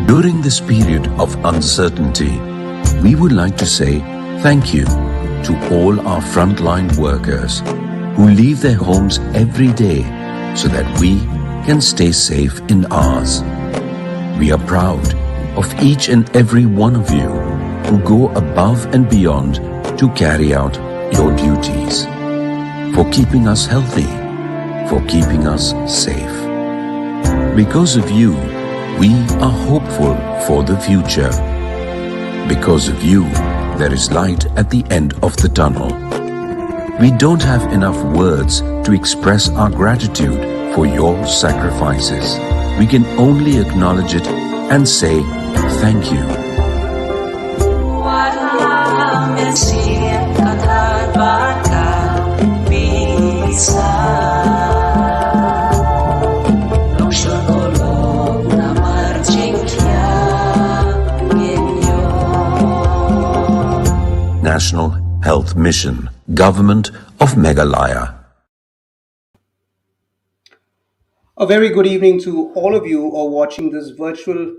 During this period of uncertainty, we would like to say thank you to all our frontline workers who leave their homes every day so that we can stay safe in ours. We are proud of each and every one of you who go above and beyond to carry out your duties, for keeping us healthy, for keeping us safe. Because of you, we are hopeful for the future. Because of you, there is light at the end of the tunnel. We don't have enough words to express our gratitude for your sacrifices. We can only acknowledge it and say thank you. National Health Mission, Government of Meghalaya. A very good evening to all of you who are watching this virtual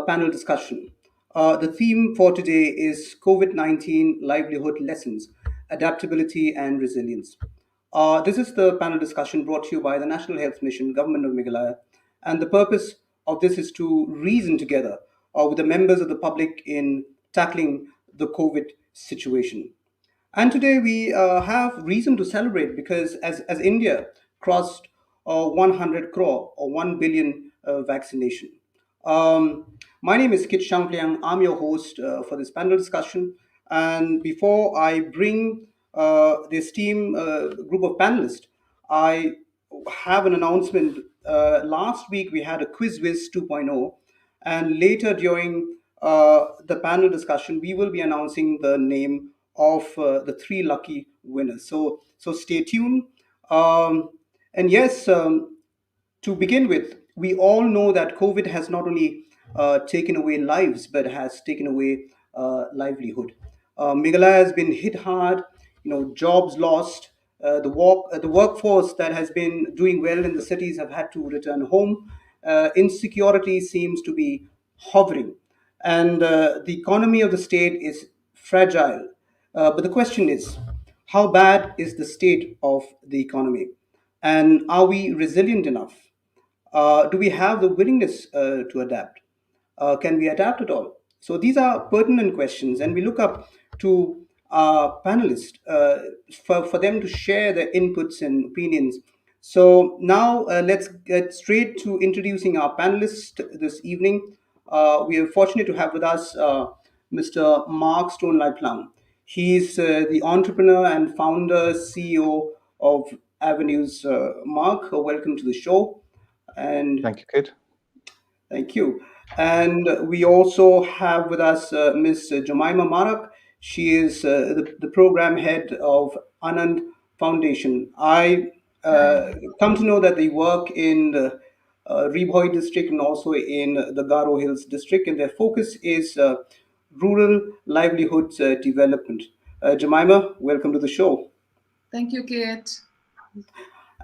panel discussion. The theme for today is COVID-19 Livelihood Lessons, Adaptability and Resilience. This is the panel discussion brought to you by the National Health Mission, Government of Meghalaya, and the purpose of this is to reason together with the members of the public in tackling the COVID situation. And today we have reason to celebrate because as India crossed 100 crore or 1 billion vaccination. Um, my name is Kit Shankliang. I'm your host for this panel discussion. And before I bring this team group of panelists, I have an announcement. Last week we had a Quiz Wiz 2.0, and later during the panel discussion, we will be announcing the name of the three lucky winners. So stay tuned. And yes, to begin with, we all know that COVID has not only taken away lives, but has taken away livelihood. Meghalaya has been hit hard, jobs lost. The workforce that has been doing well in the cities have had to return home. Insecurity seems to be hovering, and the economy of the state is fragile. But the question is, how bad is the state of the economy? And are we resilient enough? Do we have the willingness to adapt? Can we adapt at all? So these are pertinent questions, and we look up to our panelists for them to share their inputs and opinions. So now let's get straight to introducing our panelists this evening. We are fortunate to have with us Mr. Mark Stoneley Plum. He's the entrepreneur and founder, CEO of Avenues. Mark, welcome to the show. And Thank you, Kid. thank you. And we also have with us Ms. Jemima Marak. She is the program head of Anand Foundation. I come to know that they work in the Rebhoy district and also in the Garo Hills district, and their focus is rural livelihoods development. Jemima, welcome to the show. Thank you, Kate.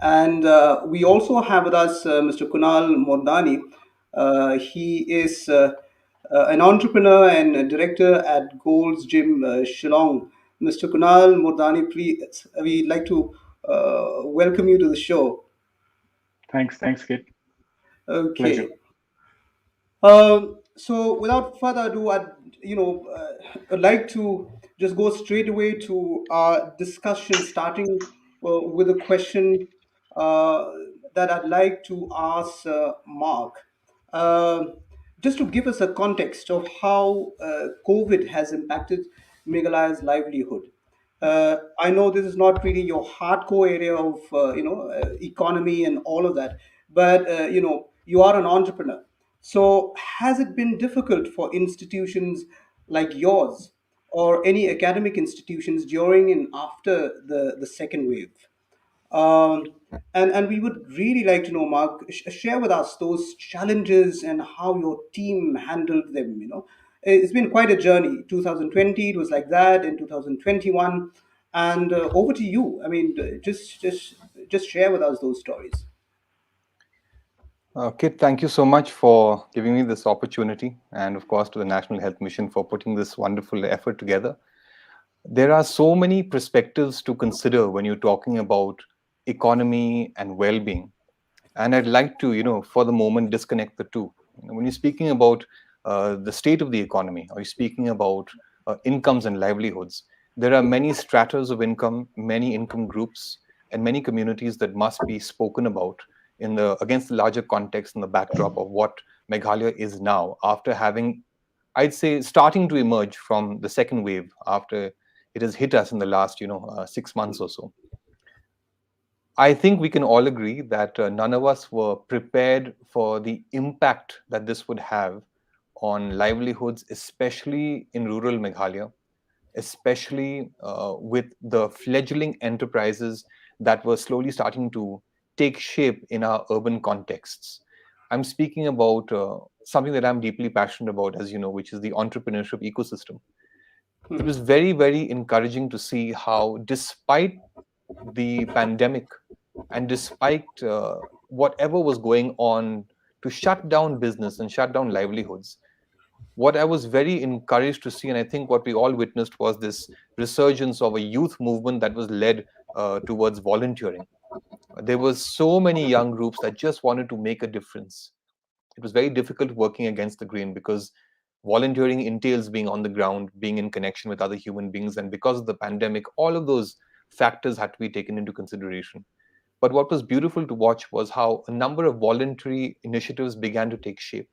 And we also have with us Mr. Kunal Mordani. He is an entrepreneur and a director at Gold's Gym Shillong. Mr. Kunal Mordani, please, we'd like to welcome you to the show. Thanks, Kid. Pleasure. Okay. So without further ado, I'd like to just go straight away to our discussion, starting with a question uh, that I'd like to ask Mark. Uh, just to give us a context of how COVID has impacted Meghalaya's livelihood. I know this is not really your hardcore area of economy and all of that, but you are an entrepreneur. So has it been difficult for institutions like yours or any academic institutions during and after the second wave? Um, and we would really like to know, Mark, share with us those challenges and how your team handled them. It's been quite a journey. 2020, it was like that. In 2021, and over to you. I mean, just share with us those stories. Kit, thank you so much for giving me this opportunity, and of course to the National Health Mission for putting this wonderful effort together. There are so many perspectives to consider when you're talking about economy and well-being. And I'd like to, for the moment, disconnect the two. When you're speaking about the state of the economy, or you're speaking about incomes and livelihoods, there are many stratas of income, many income groups, and many communities that must be spoken about in the against the larger context and the backdrop of what Meghalaya is now, after having, I'd say, starting to emerge from the second wave after it has hit us in the last, 6 months or so. I think we can all agree that none of us were prepared for the impact that this would have on livelihoods, especially in rural Meghalaya, especially with the fledgling enterprises that were slowly starting to take shape in our urban contexts. I'm speaking about something that I'm deeply passionate about, as you know, which is the entrepreneurship ecosystem. It was very, very encouraging to see how, despite the pandemic, and despite whatever was going on to shut down business and shut down livelihoods, what I was very encouraged to see, and I think what we all witnessed, was this resurgence of a youth movement that was led towards volunteering. There was so many young groups that just wanted to make a difference. It was very difficult working against the grain because volunteering entails being on the ground, being in connection with other human beings, and because of the pandemic, all of those factors had to be taken into consideration. But what was beautiful to watch was how a number of voluntary initiatives began to take shape,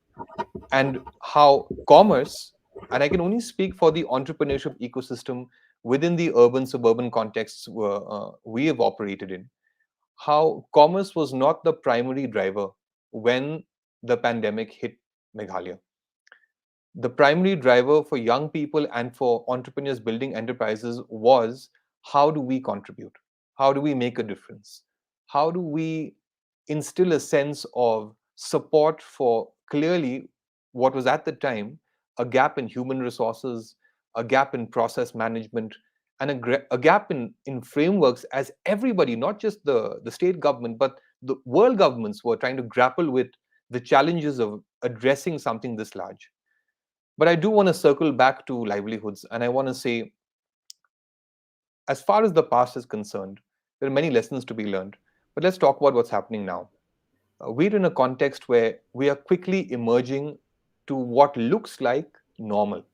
and how commerce, and I can only speak for the entrepreneurship ecosystem within the urban suburban contexts we have operated in, how commerce was not the primary driver when the pandemic hit Meghalaya. The primary driver for young people and for entrepreneurs building enterprises was, how do we contribute? How do we make a difference? How do we instill a sense of support for clearly what was at the time a gap in human resources, a gap in process management, and a gap in frameworks, as everybody, not just the state government, but the world governments were trying to grapple with the challenges of addressing something this large. But I do want to circle back to livelihoods, and I want to say, as far as the past is concerned, there are many lessons to be learned. But let's talk about what's happening now. We're in a context where we are quickly emerging to what looks like normal.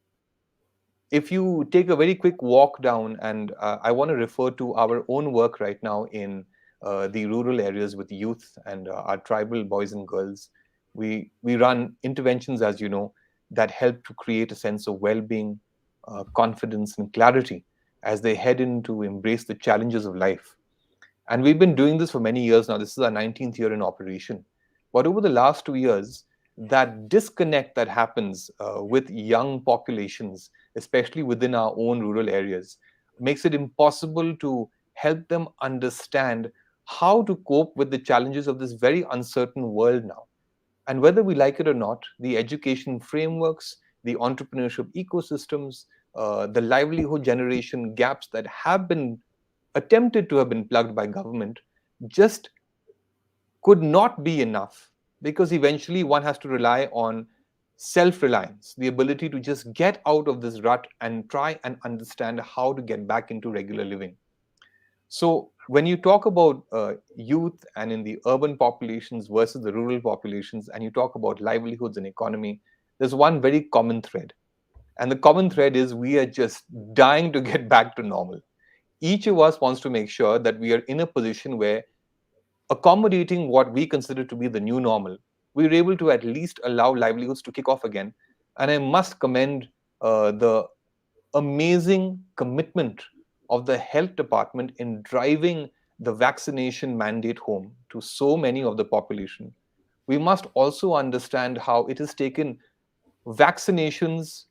If you take a very quick walk down, and I want to refer to our own work right now in the rural areas with youth and our tribal boys and girls, we run interventions, as you know, that help to create a sense of well-being, confidence, and clarity as they head in to embrace the challenges of life. And we've been doing this for many years now. This is our 19th year in operation. But over the last 2 years, that disconnect that happens with young populations, especially within our own rural areas, makes it impossible to help them understand how to cope with the challenges of this very uncertain world now. And whether we like it or not, the education frameworks, the entrepreneurship ecosystems, the livelihood generation gaps that have been attempted to have been plugged by government just could not be enough, because eventually one has to rely on self-reliance, the ability to just get out of this rut and try and understand how to get back into regular living. So when you talk about youth and in the urban populations versus the rural populations, and you talk about livelihoods and economy, there's one very common thread. And the common thread is, we are just dying to get back to normal. Each of us wants to make sure that we are in a position where, accommodating what we consider to be the new normal, we're able to at least allow livelihoods to kick off again. And I must commend the amazing commitment of the health department in driving the vaccination mandate home to so many of the population. We must also understand how it has taken vaccinations,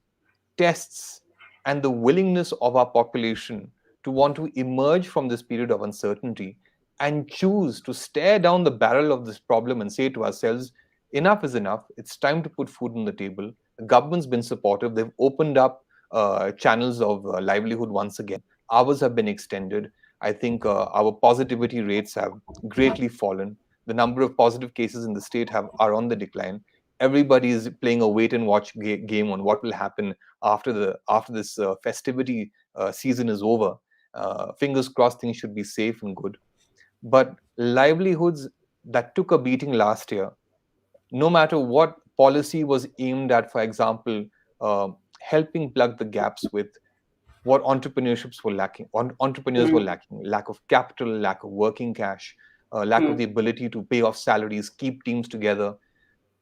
tests, and the willingness of our population to want to emerge from this period of uncertainty and choose to stare down the barrel of this problem and say to ourselves, enough is enough. It's time to put food on the table. The government's been supportive. They've opened up channels of livelihood once again. Hours have been extended. I think our positivity rates have greatly fallen. The number of positive cases in the state are on the decline. Everybody is playing a wait and watch game on what will happen after this festivity season is over. Fingers crossed, things should be safe and good. But livelihoods that took a beating last year, no matter what policy was aimed at, for example, uh, helping plug the gaps with what entrepreneurs were Hmm. lacking: lack of capital, lack of working cash, lack of Hmm. the ability to pay off salaries, keep teams together.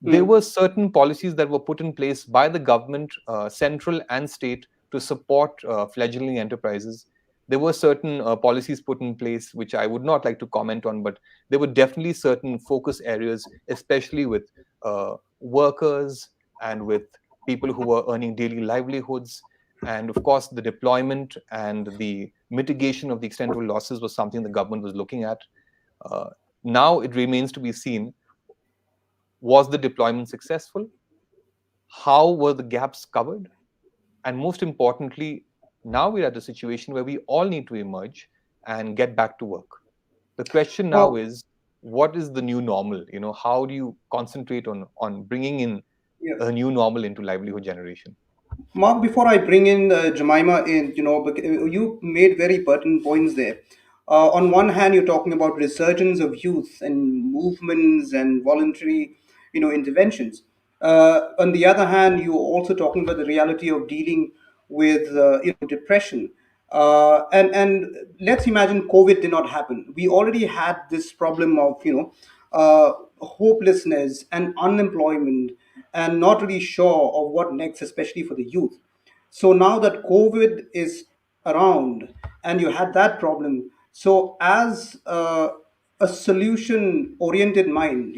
There Hmm. were certain policies that were put in place by the government, central and state, to support fledgling enterprises. There were certain policies put in place which I would not like to comment on, but there were definitely certain focus areas, especially with workers and with people who were earning daily livelihoods. And of course, the deployment and the mitigation of the extent of losses was something the government was looking at. Uh, Now it remains to be seen, was the deployment successful? How were the gaps covered? And most importantly, now we're at a situation where we all need to emerge and get back to work. The question now Well, is, what is the new normal? How do you concentrate on bringing in yeah. a new normal into livelihood generation? Mark, before I bring in Jemima in, you made very pertinent points there. On one hand, you're talking about resurgence of youth and movements and voluntary, interventions. On the other hand, you're also talking about the reality of dealing with, depression. And let's imagine COVID did not happen. We already had this problem of, hopelessness and unemployment and not really sure of what next, especially for the youth. So now that COVID is around and you had that problem, so as a solution oriented mind,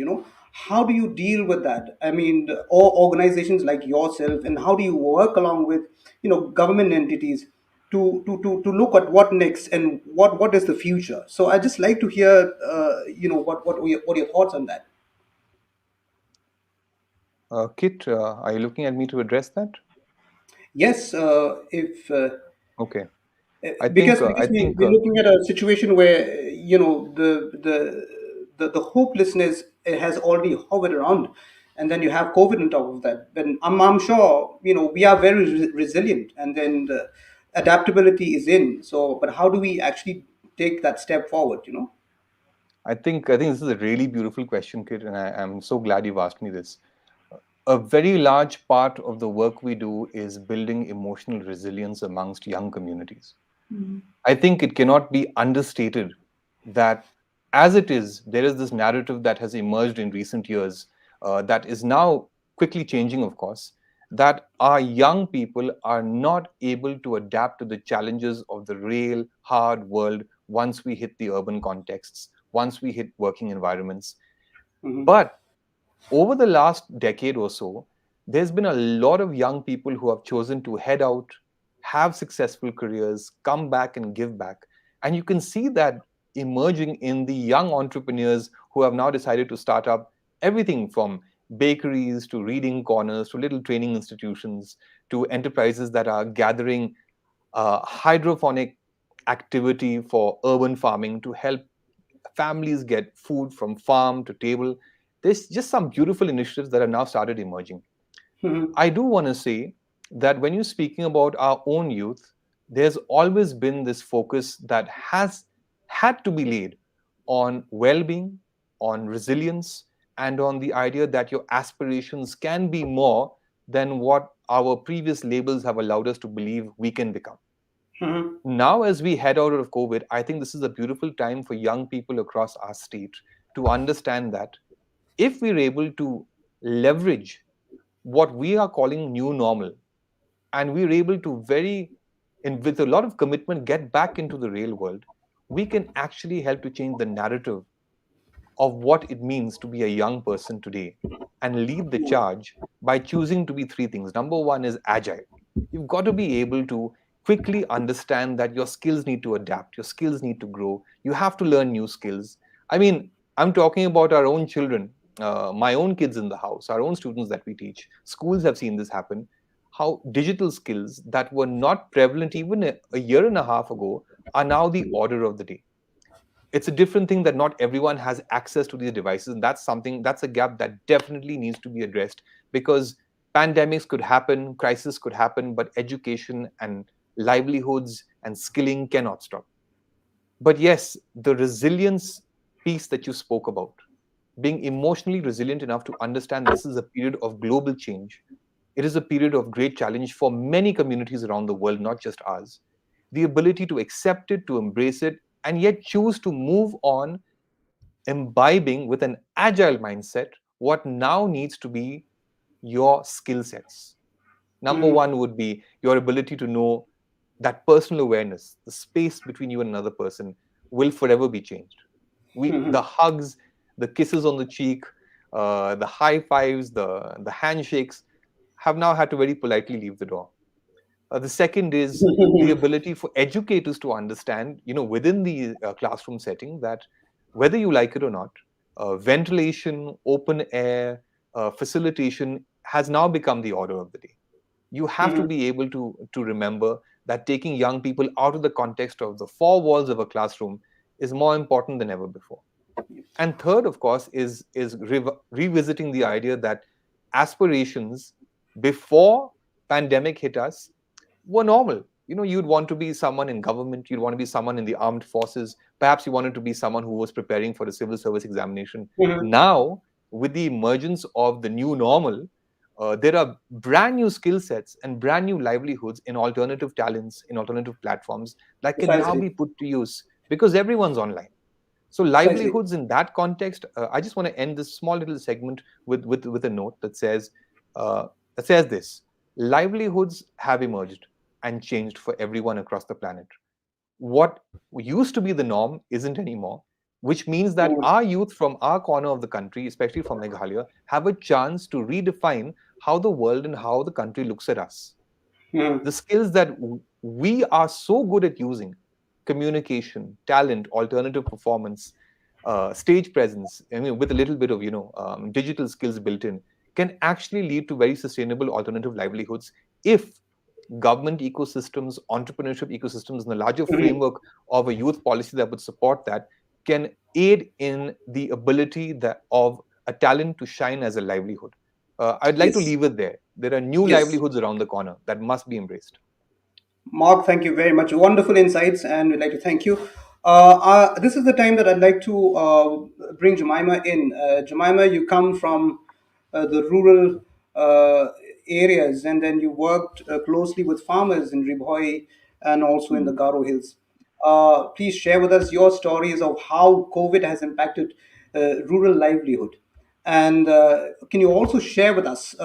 how do you deal with that? I mean, or organizations like yourself, and how do you work along with, government entities to look at what next and what is the future? So I just like to hear, what are your thoughts on that? Kit, are you looking at me to address that? Yes, if Okay. because I because think we're looking at a situation where the hopelessness has already hovered around, and then you have COVID on top of that. Then I'm sure we are very resilient, and then the adaptability is in. So, but how do we actually take that step forward? I think this is a really beautiful question, Kit, and I'm so glad you've asked me this. A very large part of the work we do is building emotional resilience amongst young communities. I think it cannot be understated that, as it is, there is this narrative that has emerged in recent years, that is now quickly changing, of course, that our young people are not able to adapt to the challenges of the real hard world once we hit the urban contexts, once we hit working environments. Hmm. But over the last decade or so, there's been a lot of young people who have chosen to head out, have successful careers, come back and give back. And you can see that emerging in the young entrepreneurs who have now decided to start up everything from bakeries to reading corners to little training institutions to enterprises that are gathering hydroponic activity for urban farming to help families get food from farm to table. There's just some beautiful initiatives that have now started emerging. Hmm. I do want to say that when you're speaking about our own youth, there's always been this focus that has had to be laid on well being, on resilience, and on the idea that your aspirations can be more than what our previous labels have allowed us to believe we can become. Hmm. Now, as we head out of COVID, I think this is a beautiful time for young people across our state to understand that if we're able to leverage what we are calling new normal, and we're able to and with a lot of commitment, get back into the real world, we can actually help to change the narrative of what it means to be a young person today and lead the charge by choosing to be three things. Number one is agile. You've got to be able to quickly understand that your skills need to adapt, your skills need to grow, you have to learn new skills. I mean, I'm talking about our own children, my own kids in the house, our own students that we teach. Schools have seen this happen. How digital skills that were not prevalent even a year and a half ago are now the order of the day. It's a different thing that not everyone has access to these devices, and that's a gap that definitely needs to be addressed, because pandemics could happen, crisis could happen, but education and livelihoods and skilling cannot stop. But yes, the resilience piece that you spoke about, being emotionally resilient enough to understand this is a period of global change. It is a period of great challenge for many communities around the world, not just ours. The ability to accept it, to embrace it, and yet choose to move on, imbibing with an agile mindset what now needs to be your skill sets. Number Mhm. one would be your ability to know that personal awareness, the space between you and another person, will forever be changed. The Mhm. hugs, the kisses on the cheek, the high fives, the handshakes have now had to very politely leave the door. The second is the ability for educators to understand, within the classroom setting, that whether you like it or not, ventilation, open air, facilitation has now become the order of the day. You have to Mhm. be able to remember that taking young people out of the context of the four walls of a classroom is more important than ever before. And third, of course, is revisiting the idea that aspirations before pandemic hit us were normal. You'd want to be someone in government, you'd want to be someone in the armed forces, perhaps you wanted to be someone who was preparing for a civil service examination. Mhm. Now, with the emergence of the new normal, there are brand new skill sets and brand new livelihoods in alternative talents, in alternative platforms that can now Precisely. be put to use because everyone's online. So Precisely. livelihoods in that context, I just want to end this small little segment with a note that says this: livelihoods have emerged and changed for everyone across the planet. What used to be the norm isn't anymore, which means that Mhm. our youth from our corner of the country, especially from Meghalaya, have a chance to redefine how the world and how the country looks at us. Mhm. The skills that we are so good at using, communication, talent, alternative performance, stage presence, I mean, with a little bit of digital skills built in, can actually lead to very sustainable alternative livelihoods if government ecosystems, entrepreneurship ecosystems, and the larger Mhm. framework of a youth policy that would support that can aid in the ability of a talent to shine as a livelihood. I'd like to Yes. leave it there. There are new Yes. livelihoods around the corner that must be embraced. Mark, thank you very much. Wonderful insights, and we'd like to thank you. This is the time that I'd like to bring Jemima in. Jemima, you come from the rural uh, areas, and then you worked closely with farmers in Ribhoi and also in the Garo Hills. Please share with us your stories of how COVID has impacted rural livelihood. And can you also share with us,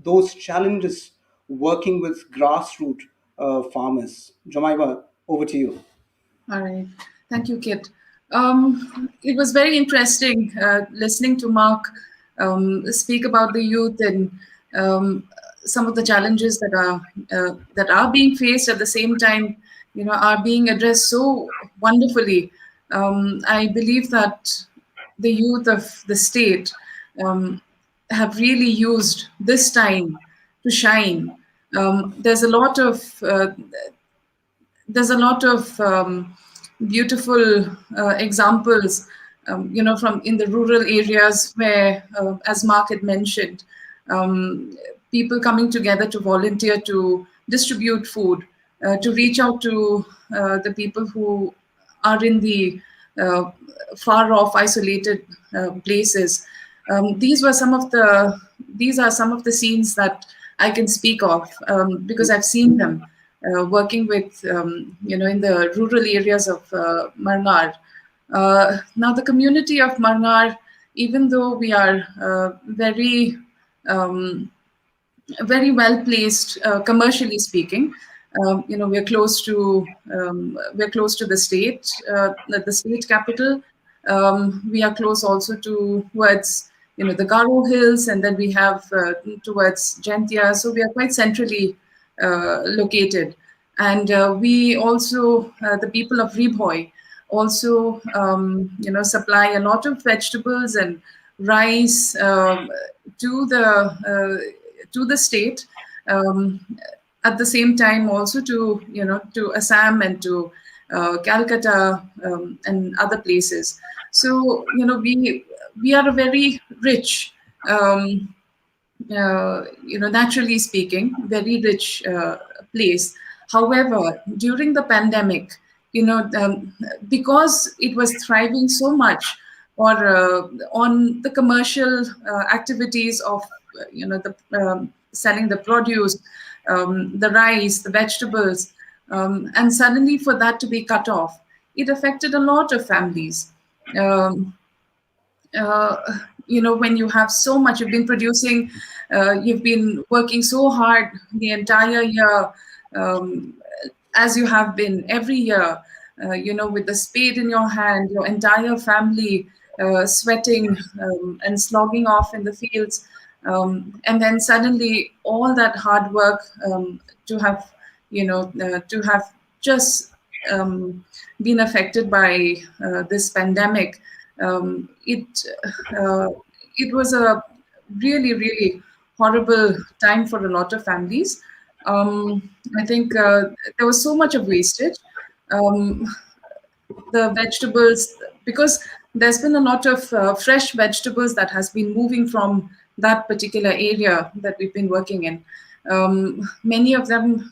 those challenges working with grassroots farmers? Jemima, over to you. All right. Thank you, Kit. It was very interesting listening to Mark speak about the youth and um, some of the challenges that are being faced at the same time, are being addressed so wonderfully. I believe that the youth of the state um, have really used this time to shine. There's a lot of beautiful examples, from in the rural areas where, as Mark had mentioned, um, people coming together to volunteer to distribute food, to reach out to the people who are in the uh, far off, isolated places. These are some of the scenes that I can speak of, because I've seen them working with, in the rural areas of Marnar. Now, the community of Marnar, even though we are um, very well placed, commercially speaking. We're close to the state, the state capital. We are close also towards the Garo Hills, and then we have towards Gentia. So we are quite centrally located, and we also the people of Ribhoi also supply a lot of vegetables and rice to the state, um, at the same time also to Assam and to Calcutta, and other places. So we are a very rich, naturally speaking, very rich place. However, during the pandemic, because it was thriving so much, or on the commercial activities of, the selling the produce, the rice, the vegetables, and suddenly for that to be cut off, it affected a lot of families. Um, uh, when you have so much, you've been producing, you've been working so hard the entire year, um, as you have been every year, with the spade in your hand, your entire family sweating and slogging off in the fields. And then suddenly all that hard work, to have, to have just been affected by this pandemic. Um, it uh, it was a really, really horrible time for a lot of families. I think there was so much of wastage. Um, the vegetables, because there's been a lot of fresh vegetables that has been moving from that particular area that we've been working in. Many of them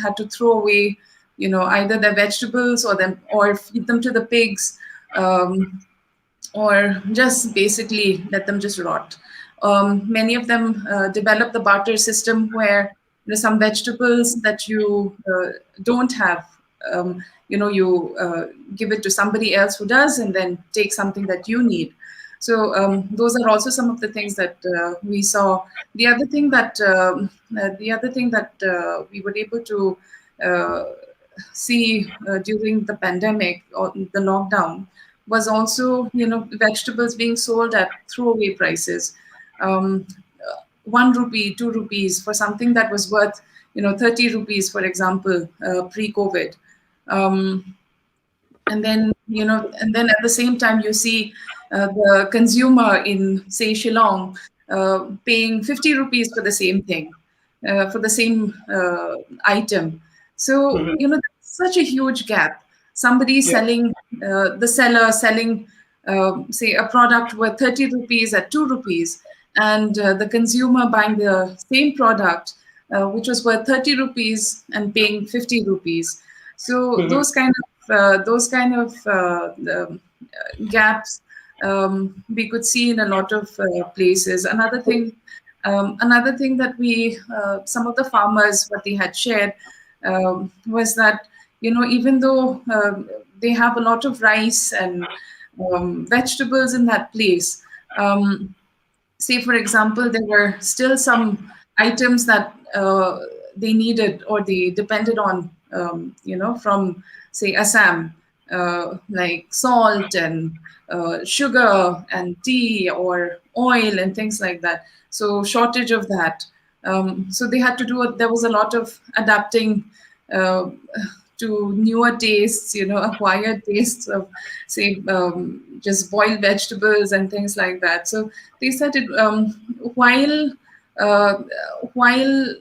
had to throw away, either their vegetables or feed them to the pigs. Or just basically let them just rot. Many of them develop the barter system where some vegetables that you don't have, you give it to somebody else who does, and then take something that you need. So those are also some of the things that we saw. The other thing that we were able to uh, see during the pandemic or the lockdown was also, vegetables being sold at throwaway prices. um, 1 rupee, 2 rupees for something that was worth, 30 rupees, for example, pre-COVID. um, and then at the same time you see the consumer in, say, Shillong, paying 50 rupees for the same thing, for the same item. So Mhm. there's such a huge gap. Somebody Yeah. selling, the seller selling, say, a product worth 30 rupees at 2 rupees, and the consumer buying the same product, which was worth 30 rupees, and paying 50 rupees. So Mhm. those kind of gaps, we could see in a lot of places. Another thing that some of the farmers, what they had shared, was that, even though they have a lot of rice and vegetables in that place, say, for example, there were still some items that they needed or they depended on, from, say, Assam, like salt and sugar and tea or oil and things like that. So shortage of that. So they had to there was a lot of adapting uh, to newer tastes, acquired tastes of, say, just boiled vegetables and things like that. So they said it, uh, while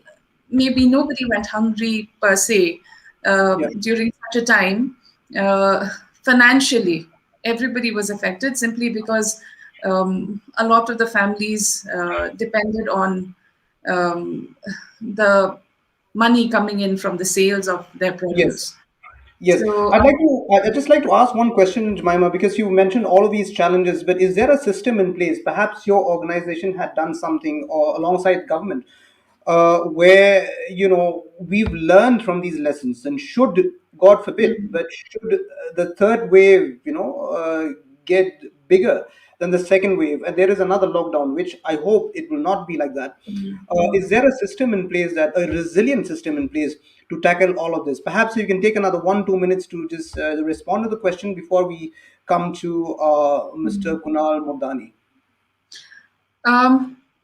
maybe nobody went hungry per se Yeah. during such a time, uh, financially everybody was affected, simply because a lot of the families depended on um, the money coming in from the sales of their Yes. produce. Yes, So I'd just like to ask one question, Jemima, because you mentioned all of these challenges, but is there a system in place? Perhaps your organization had done something or alongside government, where we've learned from these lessons, and should, God forbid, but should the third wave, get bigger than the second wave, and there is another lockdown, which I hope it will not be like that. Is there a system in place, that a resilient system in place to tackle all of this? Perhaps you can take another 1-2 minutes to just respond to the question before we come to Mr. Kunal Mordani.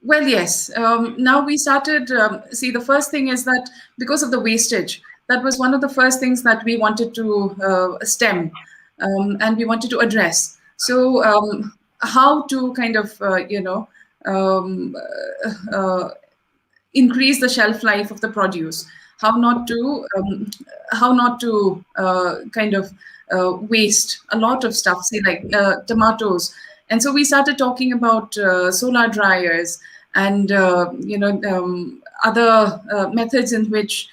Well, yes. Now we started. See, the first thing is that because of the wastage, that was one of the first things that we wanted to stem, and we wanted to address. So, how to kind of, um, uh, increase the shelf life of the produce. how not to kind of waste a lot of stuff, say like tomatoes. And so we started talking about solar dryers and other methods in which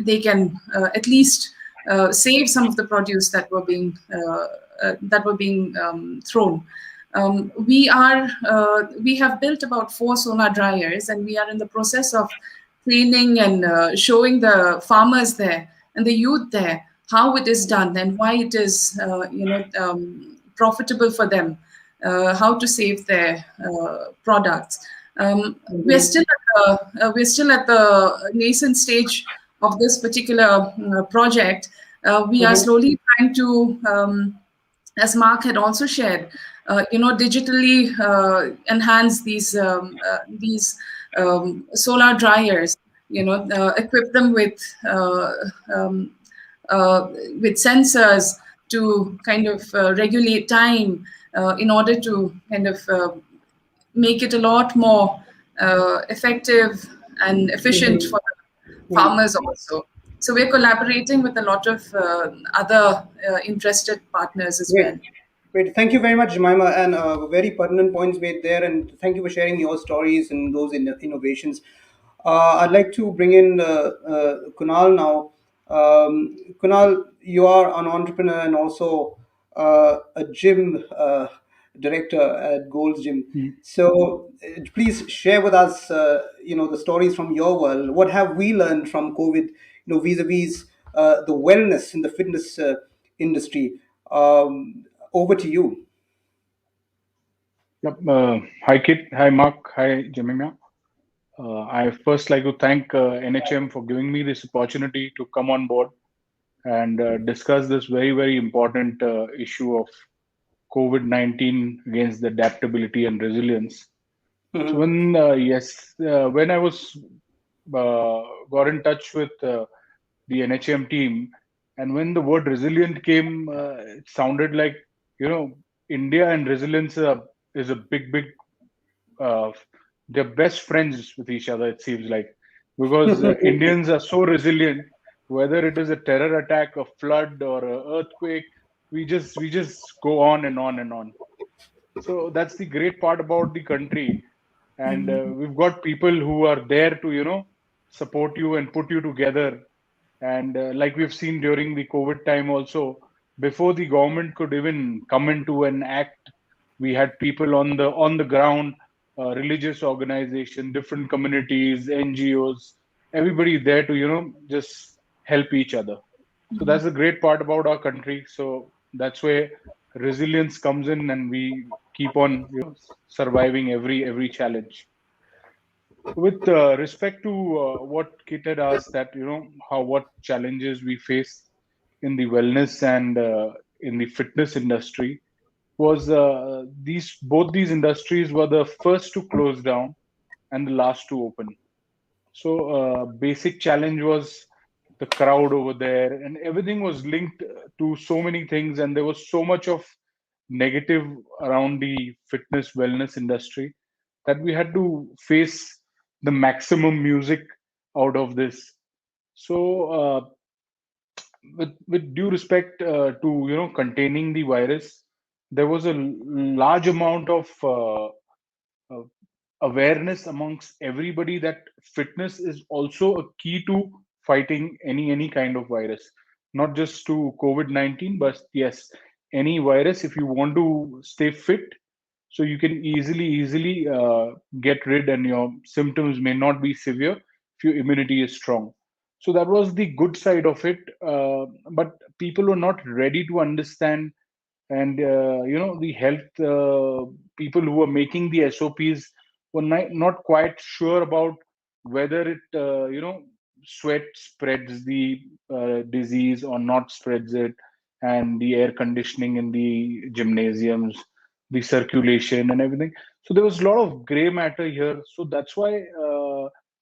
they can at least save some of the produce that were being thrown. We have built about 4 solar dryers, and we are in the process of training and showing the farmers there and the youth there how it is done and why it is profitable for them, how to save their products. We're still at the nascent stage of this particular project. We are slowly trying to, as Mark had also shared, digitally enhance these solar dryers. Equip them um, with sensors to kind of regulate time in order to kind of make it a lot more effective and efficient for the farmers also. So we're collaborating with a lot of other interested partners as well. Great. Great. Thank you very much, Jemima, and very pertinent points made there. And thank you for sharing your stories and those innovations. I'd like to bring in Kunal now. Kunal, you are an entrepreneur and also a gym director at Gold's Gym. So please share with us, the stories from your world. What have we learned from COVID, vis-a-vis the wellness in the fitness industry? Over to you. Yep. Hi, Kit. Hi, Mark. Hi, Jemima. I first like to thank NHM for giving me this opportunity to come on board and discuss this very, very important issue of COVID-19 against the adaptability and resilience. So Mhm. when I was got in touch with the NHM team, and when the word resilient came, it sounded like India and resilience is a big uh, they're best friends with each other. It seems like because Indians are so resilient, whether it is a terror attack, a flood, or an earthquake, we just go on and on and on. So that's the great part about the country, and we've got people who are there to support you and put you together. And like we've seen during the COVID time also, before the government could even come into an act, we had people on the ground, religious organization, different communities, NGOs, everybody there to just help each other. So that's the great part about our country. So that's where resilience comes in, and we keep on surviving every challenge. With respect to what Kit had asked, that how what challenges we face in the wellness and in the fitness industry, was these both these industries were the first to close down and the last to open. So basic challenge was the crowd over there, and everything was linked to so many things, and there was so much of negative around the fitness wellness industry that we had to face the maximum music out of this. So with due respect to containing the virus, there was a large amount of uh, awareness amongst everybody that fitness is also a key to fighting any kind of virus, not just to COVID-19, but yes, any virus. If you want to stay fit, so you can easily get rid, and your symptoms may not be severe if your immunity is strong. So that was the good side of it, but people were not ready to understand. And the health people who were making the SOPs were not quite sure about whether it sweat spreads the disease or not spreads it, and the air conditioning in the gymnasiums, the circulation and everything. So there was a lot of gray matter here. So that's why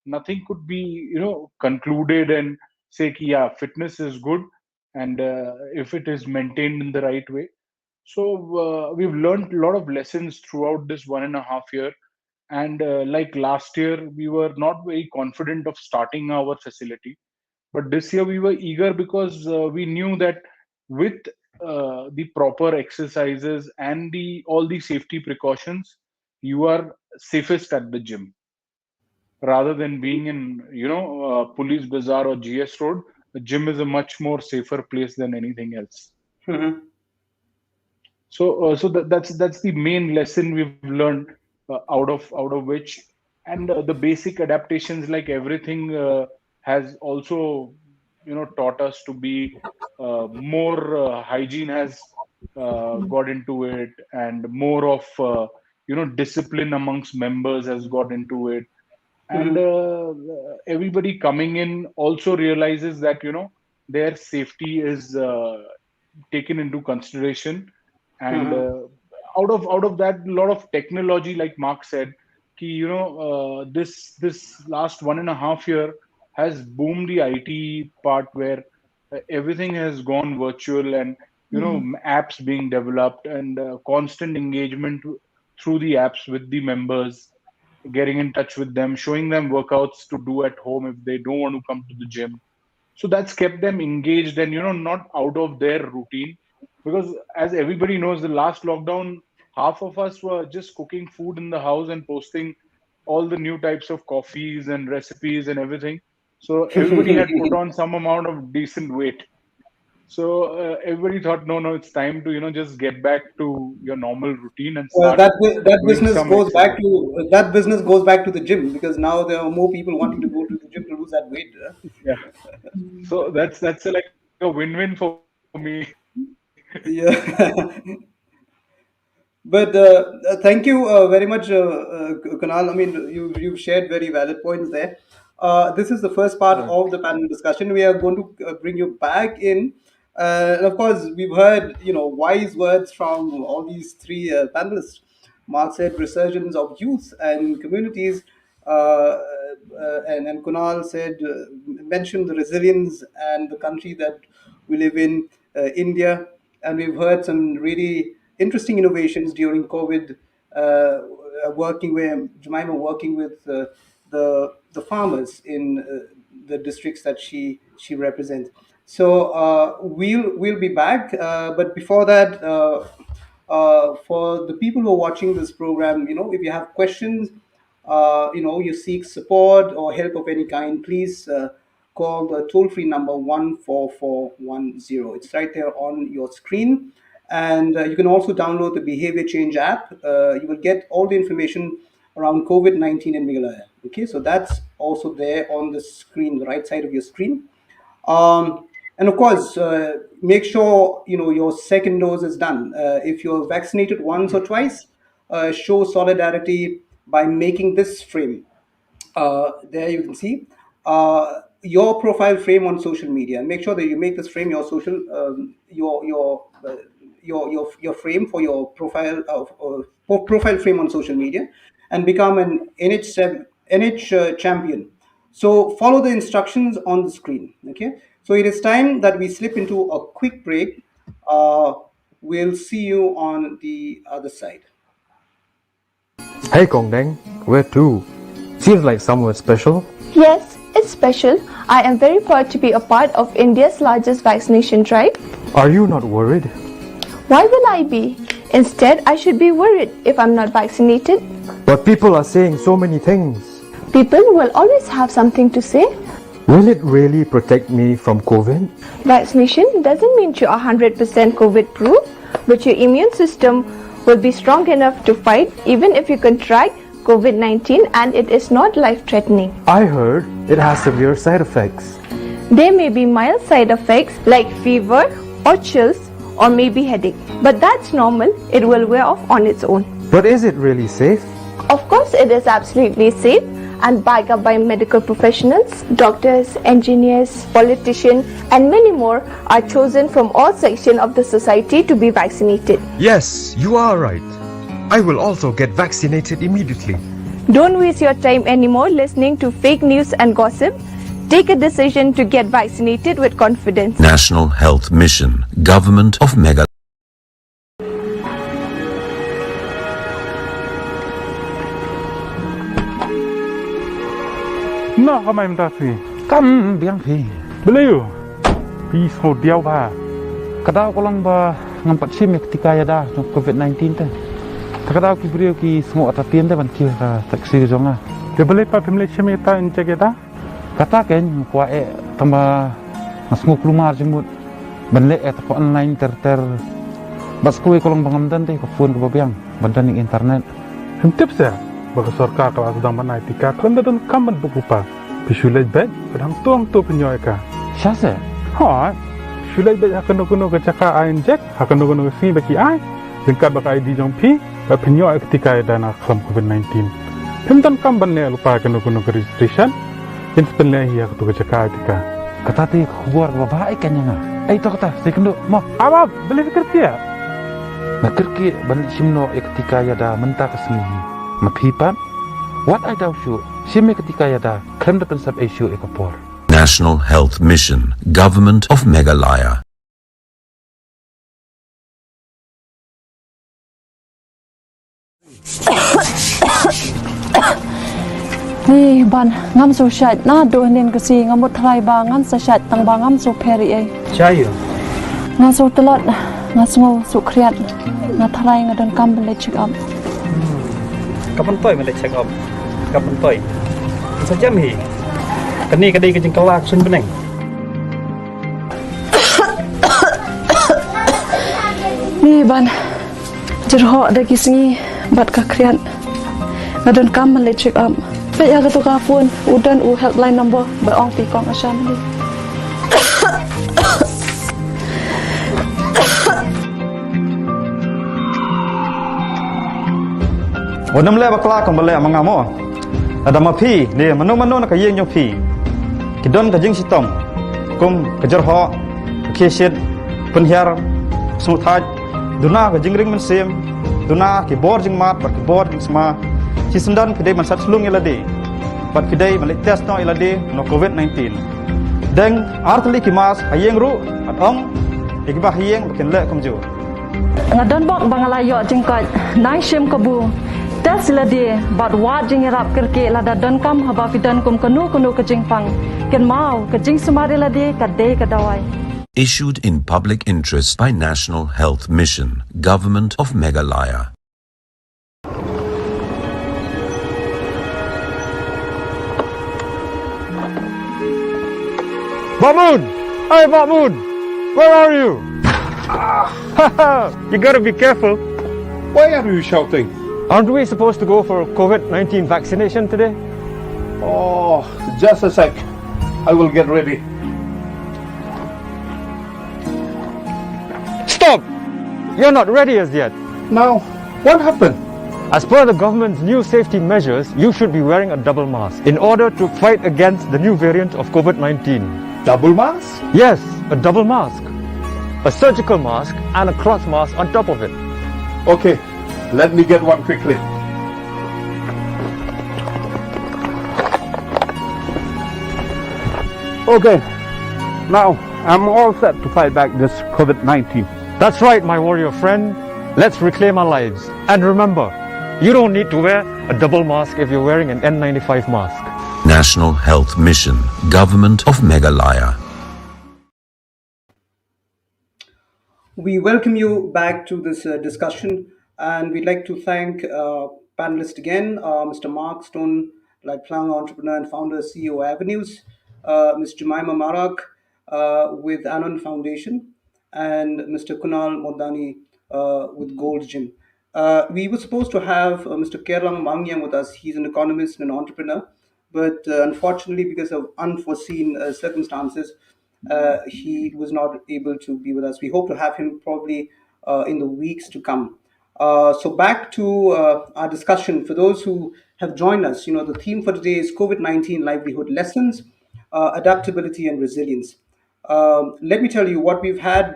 nothing could be concluded and say ki, yeah, fitness is good, and if it is maintained in the right way. So we've learned a lot of lessons throughout this 1.5 year, And like last year, we were not very confident of starting our facility. But this year we were eager because we knew that with the proper exercises and the all the safety precautions, you are safest at the gym rather than being in Police Bazaar or GS Road. The gym is a much more safer place than anything else. Mhm. So that's the main lesson we've learned out of which, and the basic adaptations, like everything has also taught us to be more hygiene has got into it, and more of discipline amongst members has got into it, and Mhm. everybody coming in also realizes that their safety is taken into consideration. And Mhm. out of that, a lot of technology, like Mark said, ki, this last 1.5 year has boomed the IT part, where everything has gone virtual, and apps being developed, and constant engagement through the apps with the members, getting in touch with them, showing them workouts to do at home if they don't want to come to the gym. So that's kept them engaged and not out of their routine. Because as everybody knows, the last lockdown, half of us were just cooking food in the house and posting all the new types of coffees and recipes and everything. So everybody had put on some amount of decent weight. So everybody thought, no, it's time to just get back to your normal routine and Well, start that doing business some goes back exercise. to that business goes back to the gym, because now there are more people wanting to go to the gym to lose that weight. Yeah. So that's like a win-win for me. Yeah. But thank you very much, Kunal. I mean, you've shared very valid points there. This is the first part Right. of the panel discussion. We are going to bring you back in. And of course, we've heard wise words from all these three panelists. Mark said resurgence of youth and communities, and Kunal said mentioned the resilience and the country that we live in, India, and we've heard some really interesting innovations during COVID, working with Jemima working with the farmers in the districts that she represents. So we'll be back, but before that. For the people who are watching this program, if you have questions, you seek support or help of any kind, please call the toll-free number 14410. It's right there on your screen. And you can also download the Behavior Change app. You will get all the information around COVID-19 in Meghalaya. Okay, so that's also there on the screen, the right side of your screen. And of course, make sure your second dose is done. If you're vaccinated once or twice, show solidarity by making this frame. There you can see your profile frame on social media. Make sure that you make this frame your social your frame for your profile frame on social media, and become an NH champion. So follow the instructions on the screen. Okay. So it is time that we slip into a quick break. Uh, we'll see you on the other side. Hey Kongdeng, where to? Seems like somewhere special. Yes, it's special. I am very proud to be a part of India's largest vaccination drive. Are you not worried? Why will I be? Instead, I should be worried if I'm not vaccinated. But people are saying so many things. People will always have something to say. Will it really protect me from COVID? Vaccination doesn't mean you are 100% COVID proof, but your immune system will be strong enough to fight even if you contract COVID-19 and it is not life-threatening. I heard it has severe side effects. There may be mild side effects like fever or chills or maybe headache, but that's normal. It will wear off on its own. But is it really safe? Of course, it is absolutely safe and backed up by medical professionals. Doctors, engineers, politicians, and many more are chosen from all sections of the society to be vaccinated. Yes, you are right. I will also get vaccinated immediately. Don't waste your time anymore listening to fake news and gossip. Take a decision to get vaccinated with confidence. National Health Mission, Government of Meghalaya. No, kamay mtasi. Kam biang pi. Belayu. Pi so diau ba. Kadao ko lang ba ngampat sim ketika ya dah COVID-19 te. Kadao ki brio ki semua atatian te ban ki ka taksi zonga. Dia boleh pa pemilih semeta encek kita. Kata ken kwa tamba ngasngu klumar jemut. Banle ko online ter bas ko lang bangamdan te ko phone ko biang bandan ning internet. Hentip saya. Bagi sorka kalau sedang mana etika, kalau dan kaman berupa. Pisulai bed, kadang tuang tu penyoy ka. Syase. Ha, pisulai bed akan kuno ke cakap ain jack, akan kuno ke sini bagi ai. Dengkat bagi ID jong pi, penyoy ketika ada nak kelam COVID-19. Hemdan kaman le lupa akan kuno ke registration. Yang sebenarnya ia ketu ke cakap etika. Kata ti kubuar babae kan yang itu kata saya kendo mau awak boleh fikir dia. Nakir ki balik simno ketika ya dah mentah kesini. Mapipan, what I doubt you, simi ketika ya dah krem depan sab issue ekapor. National Health Mission, Government of Meghalaya. Ni ban ngam so shat na do nen kasi ngamut thlai ba ngam sa shat tang ba ngam so pheri ai. Chayo. Nga so telot nga smo so kriat nga thlai nga dan kam bele check up. Kapan toy malay check up. Kapan toy. Sa jam hi. Kani kadai ka jeng kelak sun beneng. Ni ban jerho da kisngi bat ka kriat nga dan kam bele check up. Pe ya ka to ka phone udan u helpline number ba ong pi kong asam ni. Wadam le bakla kam bale mangamo. Ada mapi ni mano nak yeng jong pi. Kidon ka jeng sitom. Kum kejar ho kesit penhiar sumuthaj duna ka jeng ring men sem duna ki bor jeng mat bat ki bor jeng sma si sendan kidai man sat slung elade bat kidai malik test no elade no COVID-19 deng artli ki mas hayeng ru atong ikba hayeng bakin le kamjo Ngadon bok bangalayo jengkot nai shim kabu tes ladi bat wat jing rap kerke lada don kam haba fidan kum kanu ke jingpang ken mau ke jing sumari ladi kadai kadawai. Issued in public interest by National Health Mission, Government of Meghalaya. Bamun! Hey, Bamun! Where are you? You gotta be careful. Why are you shouting? Aren't we supposed to go for COVID-19 vaccination today? Oh, just a sec. I will get ready. Stop! You're not ready as yet. Now, what happened? As per the government's new safety measures, you should be wearing a double mask in order to fight against the new variant of COVID-19. Double mask? Yes, a double mask. A surgical mask and a cloth mask on top of it. Okay, let me get one quickly. Okay, now I'm all set to fight back this COVID-19. That's right, my warrior friend. Let's reclaim our lives. And remember, you don't need to wear a double mask if you're wearing an N95 mask. National Health Mission, Government of Meghalaya. We welcome you back to this discussion, and we'd like to thank panelists again, Mr. Mark Stone, lifelong entrepreneur and founder, CEO Avenues, Ms. Jemima Marak with Anon Foundation, and Mr. Kunal Modani with Gold Gym. We were supposed to have Mr. Kerlang Mangyang with us. He's an economist and an entrepreneur, but unfortunately, because of unforeseen circumstances, he was not able to be with us. We hope to have him probably in the weeks to come. So back to our discussion. For those who have joined us, the theme for today is COVID-19 livelihood lessons, adaptability and resilience. Let me tell you what we've had.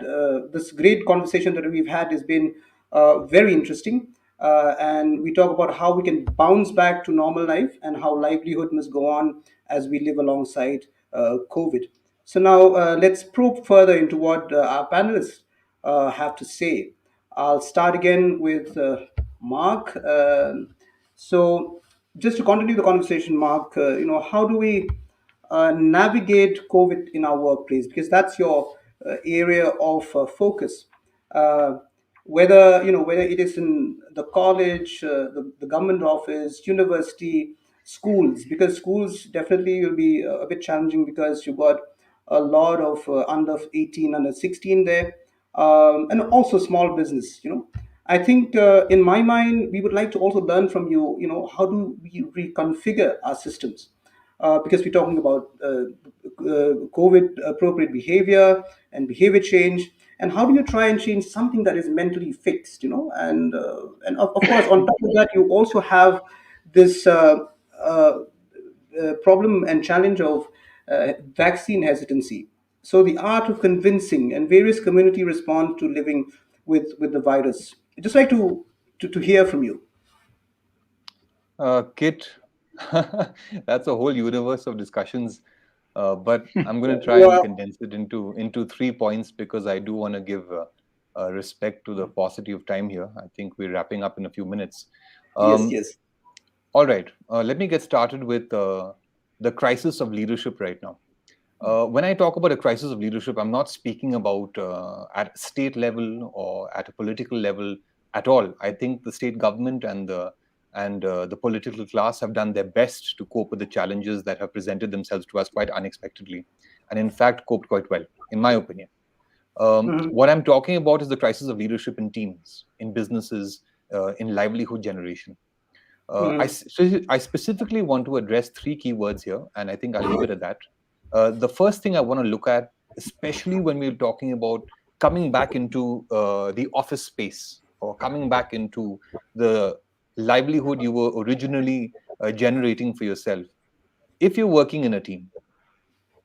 This great conversation that we've had has been very interesting. And we talk about how we can bounce back to normal life and how livelihood must go on as we live alongside COVID. So now let's probe further into what our panelists have to say. I'll start again with Mark. So just to continue the conversation, Mark, how do we navigate COVID in our workplace? Because that's your area of focus. Uh, whether it is in the college, the government office, university, schools, because schools definitely will be a bit challenging because you've got a lot of under 18, under 16 there, and also small business. I think in my mind, we would like to also learn from you. How do we reconfigure our systems? Because we're talking about COVID appropriate behavior and behavior change. And how do you try and change something that is mentally fixed? And of course, on top of that, you also have this uh, problem and challenge of vaccine hesitancy. So the art of convincing and various community respond to living with the virus. I'd just like to hear from you. Kit, that's a whole universe of discussions. But I'm going to try and Well, condense it into 3 points because I do want to give respect to the paucity of time here. I think we're wrapping up in a few minutes. yes, Um, yes. all right, let me get started with the crisis of leadership right now. When I talk about a crisis of leadership, I'm not speaking about at state level or at a political level at all. I think the state government and the political class have done their best to cope with the challenges that have presented themselves to us quite unexpectedly, and in fact coped quite well, in my opinion. Mhm, What I'm talking about is the crisis of leadership in teams, in businesses, in livelihood generation. mhm, I specifically want to address three keywords here, and I think I'll leave it at that. The first thing I want to look at, especially when we're talking about coming back into the office space or coming back into the livelihood you were originally generating for yourself. If you're working in a team,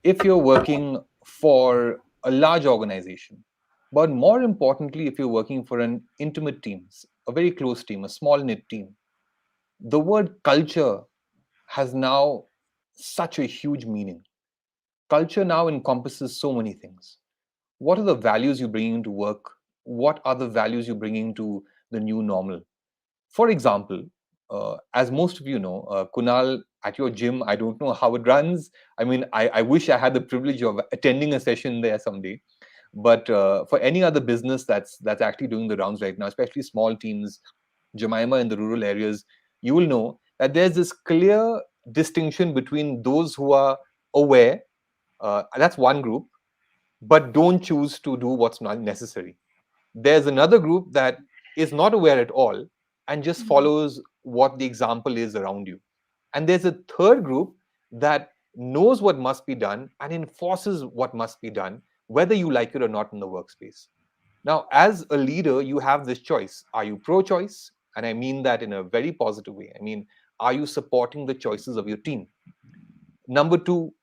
if you're working for a large organization, but more importantly, if you're working for an intimate team, a very close team, a small knit team, the word culture has now such a huge meaning. Culture now encompasses so many things. What are the values you bring into work? What are the values you bring into the new normal? For example, as most of you know, Kunal, at your gym, I don't know how it runs. I mean, I wish I had the privilege of attending a session there someday. But for any other business that's actually doing the rounds right now, especially small teams, Jemima in the rural areas, you will know that there's this clear distinction between those who are aware, that's one group, but don't choose to do what's not necessary. There's another group that is not aware at all and just follows what the example is around you. And there's a third group that knows what must be done and enforces what must be done, whether you like it or not in the workspace. Now, as a leader, you have this choice. Are you pro choice? And I mean that in a very positive way. I mean, are you supporting the choices of your team? Number two,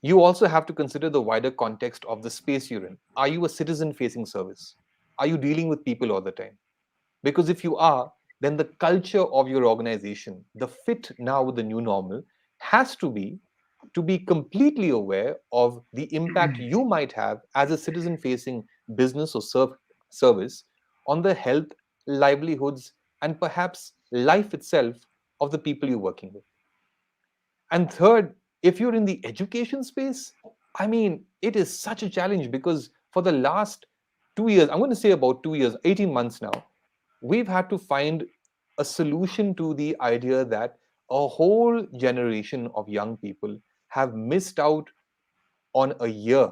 you also have to consider the wider context of the space you're in. Are you a citizen facing service? Are you dealing with people all the time? Because if you are, then the culture of your organization, the fit now with the new normal, has to be completely aware of the impact you might have as a citizen facing business or service on the health, livelihoods, and perhaps life itself of the people you're working with. And third, if you're in the education space, I mean, it is such a challenge because for the last 2 years, I'm going to say about 2 years, 18 months now, we've had to find a solution to the idea that a whole generation of young people have missed out on a year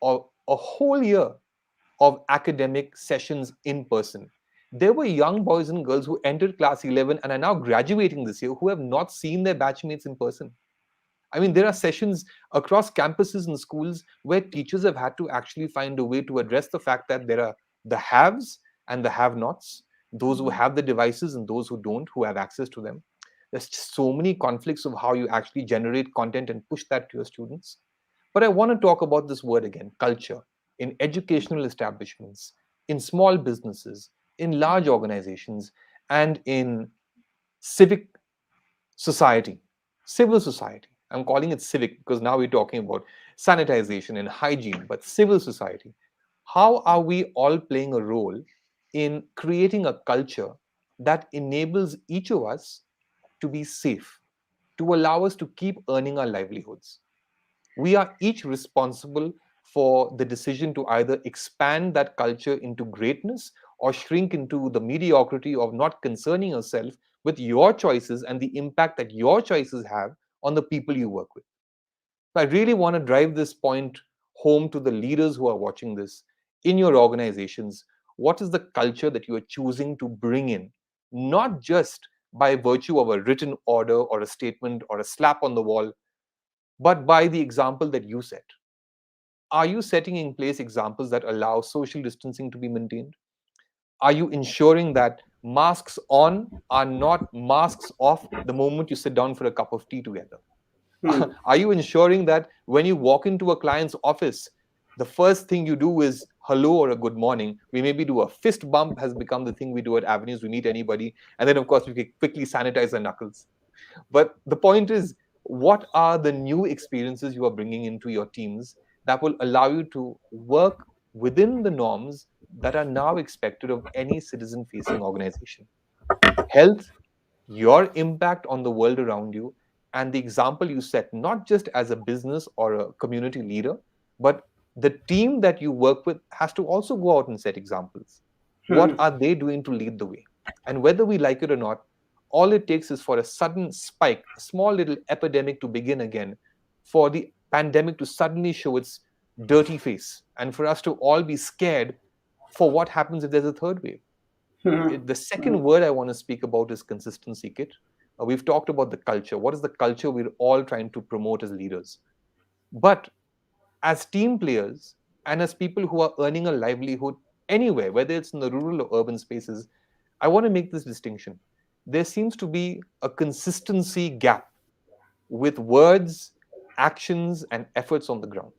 or a whole year of academic sessions in person. There were young boys and girls who entered class 11 and are now graduating this year who have not seen their batchmates in person. I mean, there are sessions across campuses and schools where teachers have had to actually find a way to address the fact that there are the haves and the have nots, those who have the devices and those who don't, who have access to them. There's just so many conflicts of how you actually generate content and push that to your students. But I want to talk about this word again, culture, in educational establishments, in small businesses, in large organizations, and in civic society, civil society. I'm calling it civic because now we're talking about sanitization and hygiene, but civil society. How are we all playing a role in creating a culture that enables each of us to be safe, to allow us to keep earning our livelihoods. We are each responsible for the decision to either expand that culture into greatness or shrink into the mediocrity of not concerning yourself with your choices and the impact that your choices have on the people you work with. I really want to drive this point home to the leaders who are watching this in your organizations. What is the culture that you are choosing to bring in, not just by virtue of a written order or a statement or a slap on the wall, but by the example that you set? Are you setting in place examples that allow social distancing to be maintained? Are you ensuring that masks on are not masks off the moment you sit down for a cup of tea together? Are you ensuring that when you walk into a client's office, the first thing you do is hello or a good morning? We maybe do a fist bump, has become the thing we do at Avenues. We meet anybody. And then, of course, we can quickly sanitize our knuckles. But the point is, what are the new experiences you are bringing into your teams that will allow you to work within the norms that are now expected of any citizen facing organization? Health, your impact on the world around you, and the example you set, not just as a business or a community leader, but the team that you work with has to also go out and set examples. What are they doing to lead the way? And whether we like it or not, all it takes is for a sudden spike, a small little epidemic to begin again, for the pandemic to suddenly show its dirty face, and for us to all be scared for what happens if there's a third wave. The second word I want to speak about is consistency, Kit. We've talked about the culture. What is the culture we're all trying to promote as leaders? But as team players and as people who are earning a livelihood anywhere, whether it's in the rural or urban spaces, I want to make this distinction. There seems to be a consistency gap with words, actions, and efforts on the ground.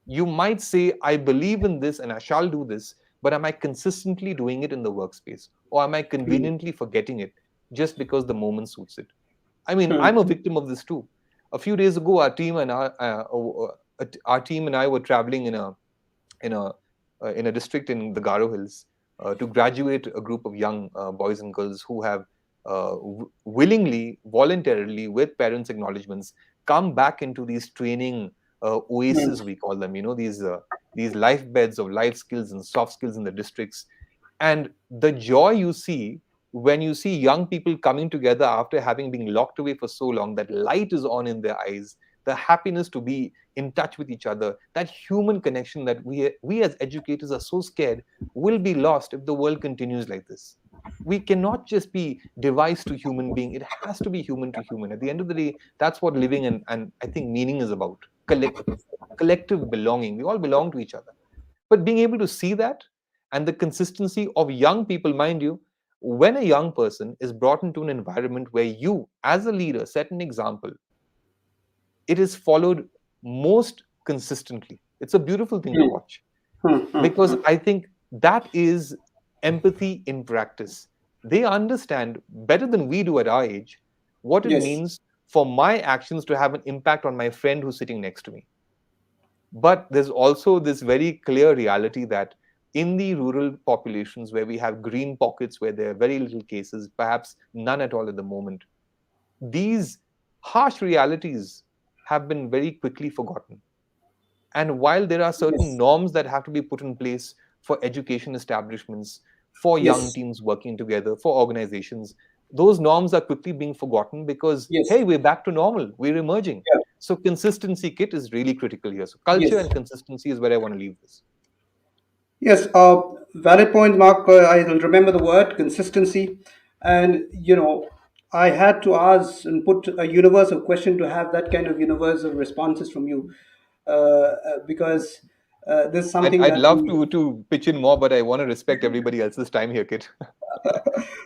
You might say, I believe in this and I shall do this, but am I consistently doing it in the workspace? Or am I conveniently forgetting it just because the moment suits it? I mean, I'm a victim of this too. A few days ago, our team and I were traveling in a in a district in the Garo Hills to graduate a group of young boys and girls who have willingly, voluntarily, with parents' acknowledgements, come back into these training oases, we call them. You know, these life beds of life skills and soft skills in the districts, and the joy you see when you see young people coming together after having been locked away for so long, that light is on in their eyes, the happiness to be in touch with each other, that human connection that we as educators are so scared will be lost if the world continues like this. We cannot just be device to human being. It has to be human to human. At the end of the day, that's what living and I think meaning is about. Collective belonging. We all belong to each other. But being able to see that and the consistency of young people, mind you, when a young person is brought into an environment where you, as a leader, set an example, it is followed most consistently. It's a beautiful thing to watch, because I think that is empathy in practice. They understand better than we do at our age what it means for my actions to have an impact on my friend who's sitting next to me. But there's also this very clear reality that in the rural populations where we have green pockets, where there are very little cases, perhaps none at all at the moment, these harsh realities have been very quickly forgotten. And while there are certain norms that have to be put in place for education establishments, for young teams working together, for organizations, those norms are quickly being forgotten because, hey, we're back to normal, we're emerging. So consistency, Kit, is really critical here. So culture and consistency is where I want to leave this. Yes, valid point, Mark. I remember the word consistency, and I had to ask and put a universal question to have that kind of universal responses from you, because this is something I'd that love to pitch in more, but I want to respect everybody else's time here, Kit.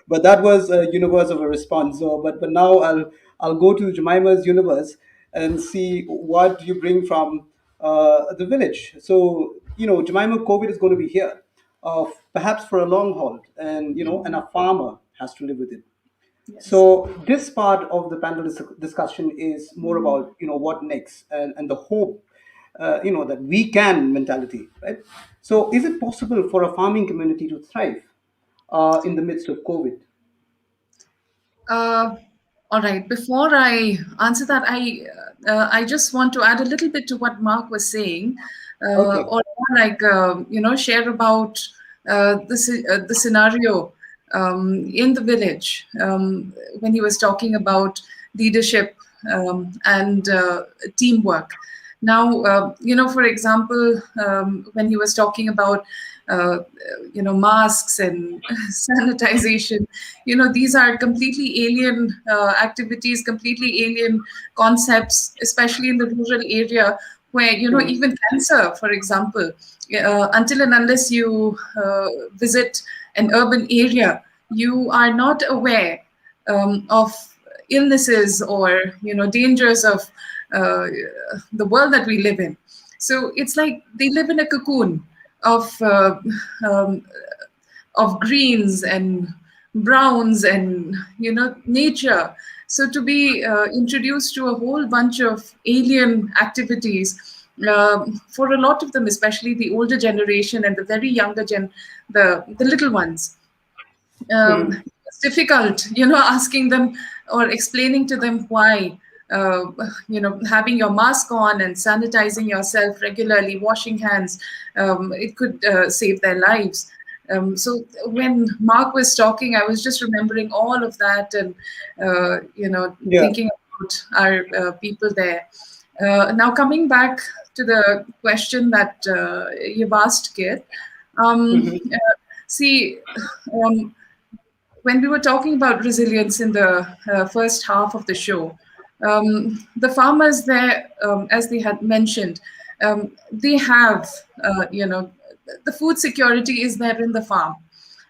but that was a universe of a response. So, but now I'll go to Jemima's universe and see what you bring from the village. So Jemima, COVID is going to be here, perhaps for a long haul, and and a farmer has to live with it. So this part of the panel discussion is more about what next, and the hope, that we can mentality, right? So is it possible for a farming community to thrive in the midst of COVID? All right. Before I answer that, I just want to add a little bit to what Mark was saying, Okay. or more like share about the scenario in the village when he was talking about leadership and teamwork. Now, for example, when he was talking about uh, masks and sanitization, these are completely alien activities, completely alien concepts, especially in the rural area where, even cancer, for example, until and unless you visit an urban area, you are not aware of illnesses or dangers of uh, the world that we live in. So it's like they live in a cocoon of um, of greens and browns and nature. So to be introduced to a whole bunch of alien activities, for a lot of them, especially the older generation and the very younger the little ones, it's difficult, asking them or explaining to them why, having your mask on and sanitizing yourself regularly, washing hands, it could save their lives. So when Mark was talking, I was just remembering all of that and, Yeah. thinking about our people there. Now, coming back to the question that you've asked, Kit, see, um, when we were talking about resilience in the first half of the show, the farmers there, as they had mentioned, they have, the food security is there in the farm,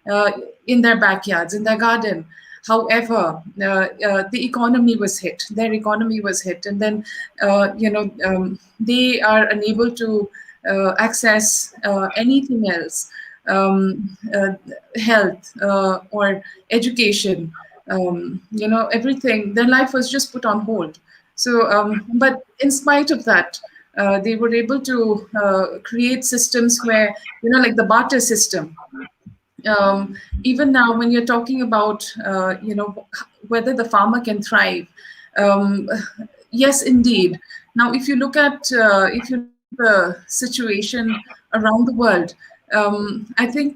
uh, in their backyards, in their garden. However, the economy was hit. Their economy was hit, and then they are unable to access anything else, health or education. Everything. Their life was just put on hold. So, but in spite of that, they were able to create systems where, like the barter system, even now when you're talking about whether the farmer can thrive, um, yes, indeed. Now if you look at the situation around the world, I think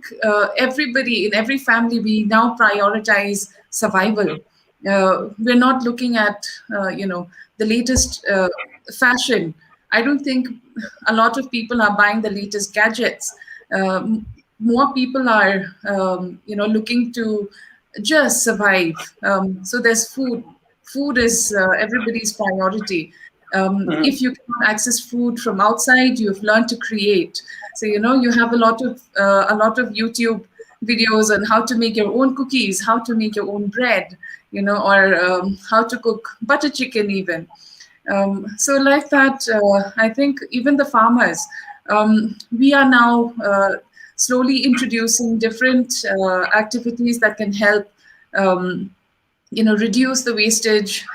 everybody in every family, we now prioritize survival. We're not looking at the latest fashion. I don't think a lot of people are buying the latest gadgets. More people are looking to just survive. So there's food. Food is everybody's priority. If you cannot access food from outside, you've learned to create. So you have a lot of YouTube videos on how to make your own cookies, how to make your own bread, or how to cook butter chicken even. So like that, I think even the farmers, we are now slowly introducing different activities that can help reduce the wastage,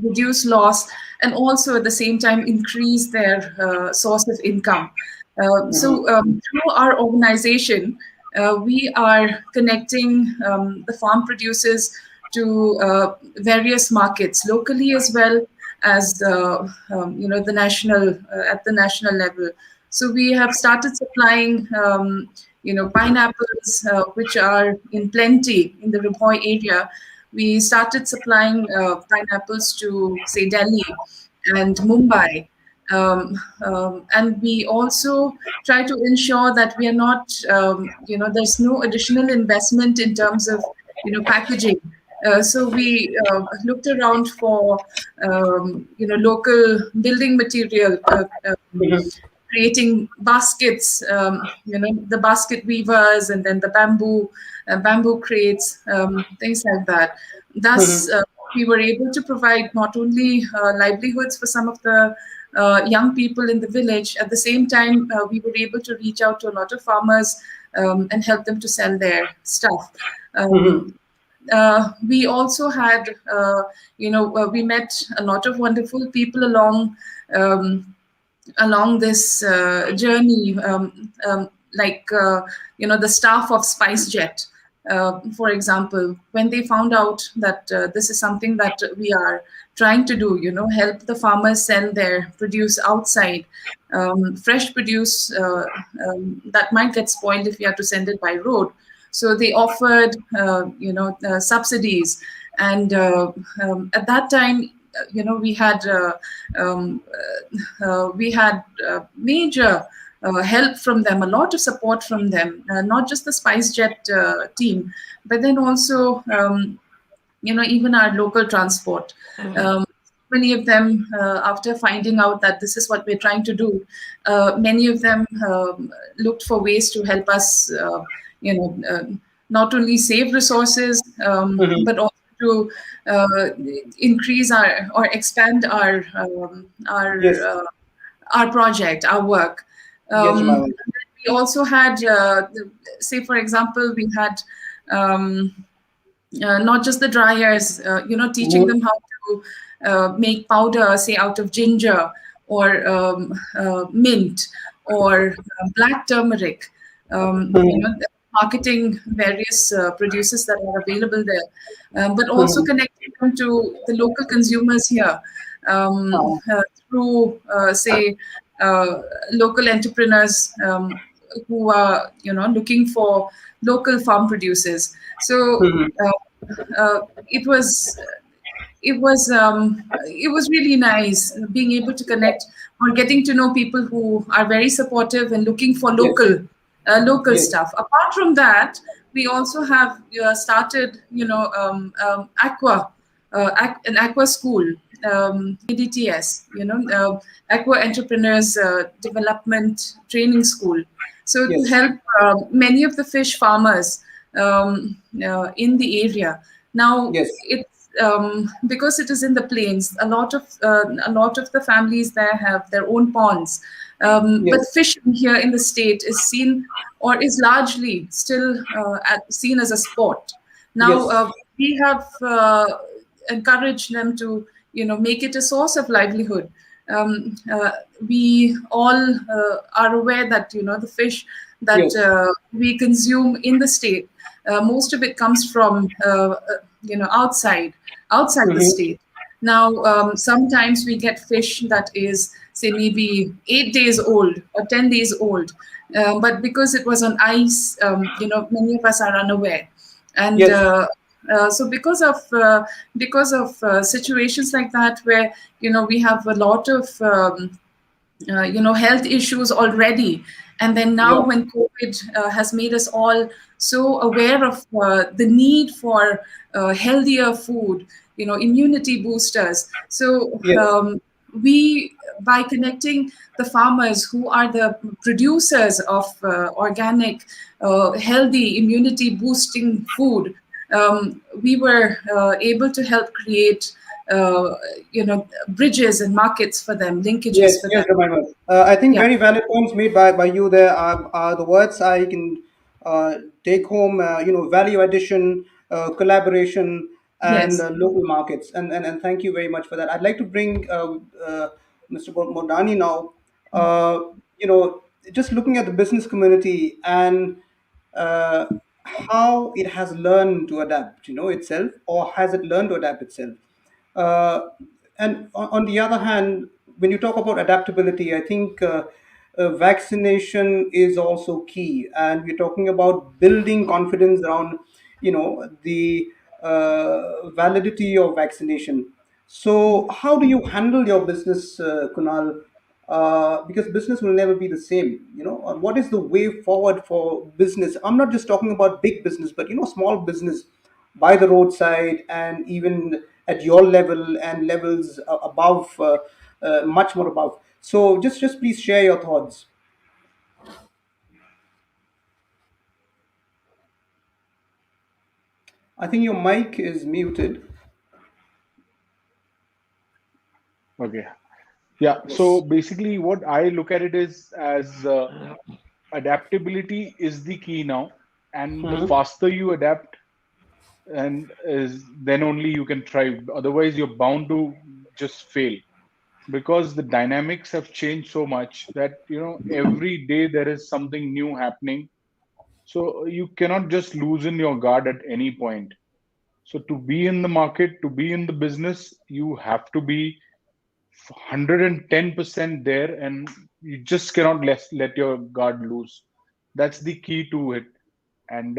reduce loss, and also at the same time increase their source of income. Through our organization, we are connecting the farm producers to various markets locally as well as the national at the national level. So we have started supplying pineapples, which are in plenty in the Ribhoy area. We started supplying pineapples to, say, Delhi and Mumbai. And we also try to ensure that we are not, there's no additional investment in terms of, packaging. So we looked around for, local building material, creating baskets, the basket weavers, and then the bamboo crates, things like that. Thus, we were able to provide not only livelihoods for some of the young people in the village. At the same time, we were able to reach out to a lot of farmers and help them to sell their stuff. We also had, we met a lot of wonderful people along this journey, like the staff of SpiceJet. For example, when they found out that this is something that we are trying to do, help the farmers sell their produce outside, fresh produce that might get spoiled if you have to send it by road. So they offered, subsidies, and at that time, um, we had major help from them, a lot of support from them, not just the SpiceJet team, but then also, even our local transport. Many of them, after finding out that this is what we're trying to do, many of them looked for ways to help us, not only save resources, but also to increase or expand Yes. our project, our work. Yes, Um, Jemima. we also had, say, for example, we had not just the dryers, teaching them Mhm. how to make powder, say, out of ginger or mint or black turmeric. Mhm. Marketing various produces that are available there, but also Mhm. connecting them to the local consumers here through, say, local entrepreneurs who are, looking for local farm producers. So Mhm. it was it was really nice being able to connect or getting to know people who are very supportive and looking for Yes. local Yes. stuff. Apart from that, we also have started, an aqua school, ADTS, Aqua Entrepreneurs Development Training School. So to Yes. help many of the fish farmers in the area. Now, Yes. it's because it is in the plains. A lot of the families there have their own ponds, but Yes. fishing here in the state is seen, or is largely still seen as a sport. Now, Yes. we have encouraged them to, make it a source of livelihood. We all are aware that, the fish that Yes. we consume in the state, most of it comes from outside the Mhm. state. Now, sometimes we get fish that is, say, maybe 8 days old or 10 days old, but because it was on ice, many of us are unaware, and Yes. so because of situations like that, where we have a lot of health issues already, and then now Yeah. when COVID has made us all so aware of the need for healthier food, immunity boosters. So Yes. we, by connecting the farmers who are the producers of organic, healthy, immunity boosting food, we were able to help create bridges and markets for them, Yes, linkages for yes, them. Jemima. I think Yeah. very valid points made by you there are the words I can take home, value addition, collaboration, and Yes. local markets. And thank you very much for that. I'd like to bring Mr. Modani now. Uh, you know, just looking at the business community and uh, how it has learned to adapt, itself, or has it learned to adapt itself? Uh, and on the other hand, when you talk about adaptability, I think vaccination is also key, and we're talking about building confidence around, the validity of vaccination. So, how do you handle your business, Kunal? Because business will never be the same. What is the way forward for business? I'm not just talking about big business, but small business by the roadside, and even at your level and levels above, much more above. So just please share your thoughts. I think your mic is muted. Okay. Yeah. So Yes. basically, what I look at it is as adaptability is the key now, and the Mhm. faster you adapt, and is then only you can thrive. Otherwise, you're bound to just fail, because the dynamics have changed so much that every day there is something new happening. So you cannot just loosen your guard at any point. So to be in the market, to be in the business, you have to be 110% there, and you just cannot let your guard loose. That's the key to it. And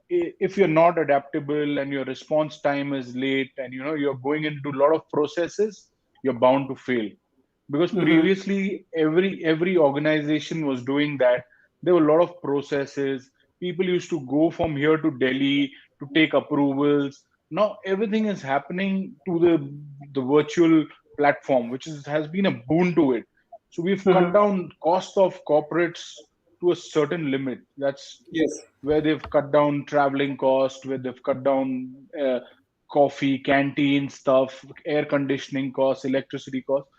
if you're not adaptable and your response time is late, and you're going into a lot of processes, you're bound to fail. Because Mm-hmm. previously every organization was doing that. There were a lot of processes. People used to go from here to Delhi to take approvals. Now everything is happening to the virtual platform, which has been a boon to it. So we've cut Mm-hmm. down cost of corporates to a certain limit. That's Yes. where they've cut down traveling cost, where they've cut down coffee, canteen stuff, air conditioning costs, electricity costs.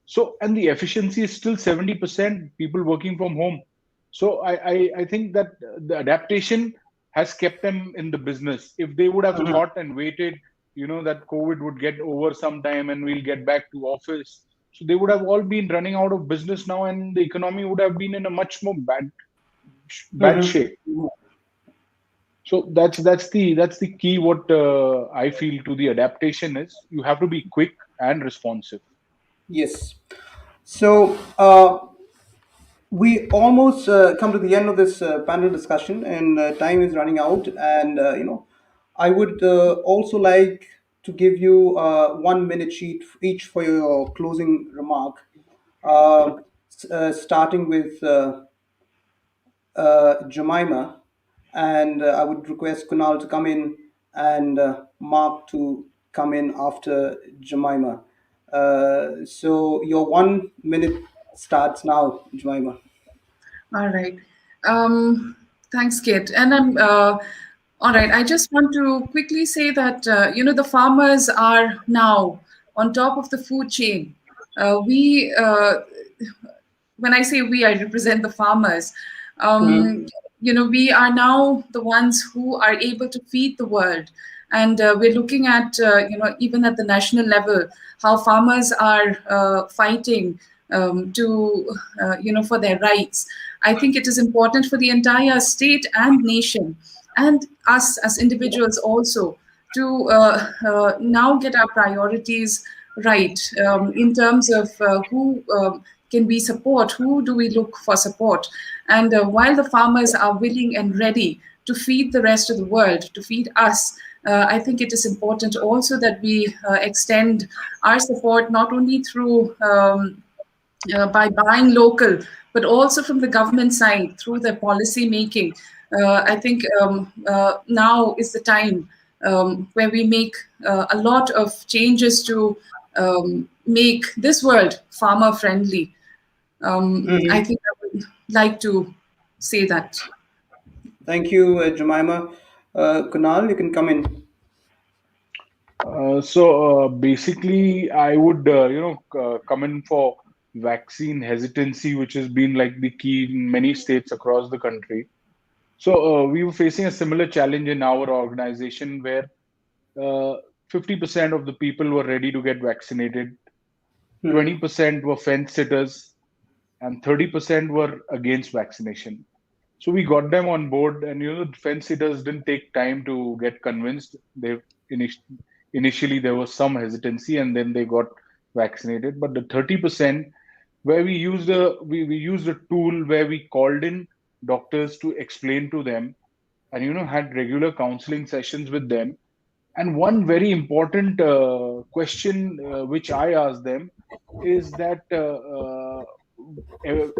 So, and the efficiency is still 70% people working from home. So I think that the adaptation has kept them in the business. If they would have Mm-hmm. thought and waited, that COVID would get over sometime and we'll get back to office. So they would have all been running out of business now, and the economy would have been in a much more bad shape. Mm-hmm. So that's the key. What I feel to the adaptation is you have to be quick and responsive. Yes. So we almost come to the end of this panel discussion, and time is running out. And I would also like to give you 1 minute sheet each for your closing remark. Starting with Jemima, and I would request Kunal to come in, and Mark to come in after Jemima. So your 1 minute starts now, Jemima. All right. Thanks, Kit. And I'm all right. I just want to quickly say that the farmers are now on top of the food chain. We When I say we, I represent the farmers. Mhm. We are now the ones who are able to feed the world. And we're looking at, even at the national level, how farmers are fighting for their rights. I think it is important for the entire state and nation, and us as individuals also, to now get our priorities right, in terms of who can we support, who do we look for support. And while the farmers are willing and ready to feed the rest of the world, to feed us, I think it is important also that we extend our support not only through by buying local, but also from the government side through the policy making. I think now is the time where we make a lot of changes to make this world farmer friendly. I Mhm. think I would like to say that. Thank you, Jemima. Kunal, you can come in. So basically, I would come in for vaccine hesitancy, which has been like the key in many states across the country. So we were facing a similar challenge in our organization where uh, 50% of the people were ready to get vaccinated, Mhm. 20% were fence sitters, and 30% were against vaccination. So we got them on board, and the fence sitters didn't take time to get convinced. They initially there was some hesitancy, and then they got vaccinated. But the 30%, where we used a tool where we called in doctors to explain to them, and had regular counseling sessions with them. And one very important question which I asked them is that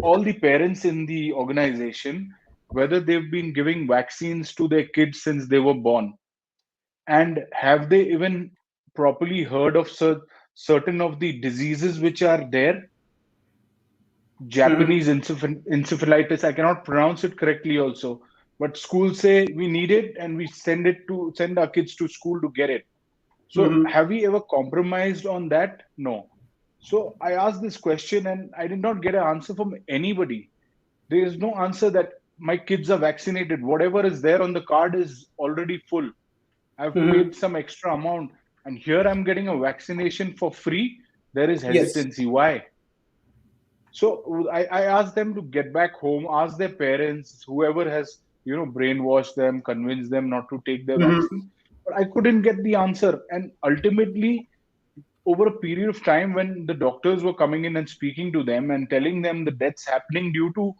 all the parents in the organization, whether they've been giving vaccines to their kids since they were born, and have they even properly heard of certain of the diseases which are there. Mhm. Japanese encephalitis, I cannot pronounce it correctly also, but schools say we need it, and we send our kids to school to get it. So Mhm. have we ever compromised on that? No. So I asked this question, and I did not get an answer from anybody. There is no answer that my kids are vaccinated. Whatever is there on the card is already full. I've Mhm. paid some extra amount, and here I'm getting a vaccination for free. There is Yes. hesitancy. Why? So I asked them to get back home, ask their parents, whoever has brainwash them, convince them not to take their Mhm. vaccine. But I couldn't get the answer. And ultimately, over a period of time, when the doctors were coming in and speaking to them and telling them the deaths happening due to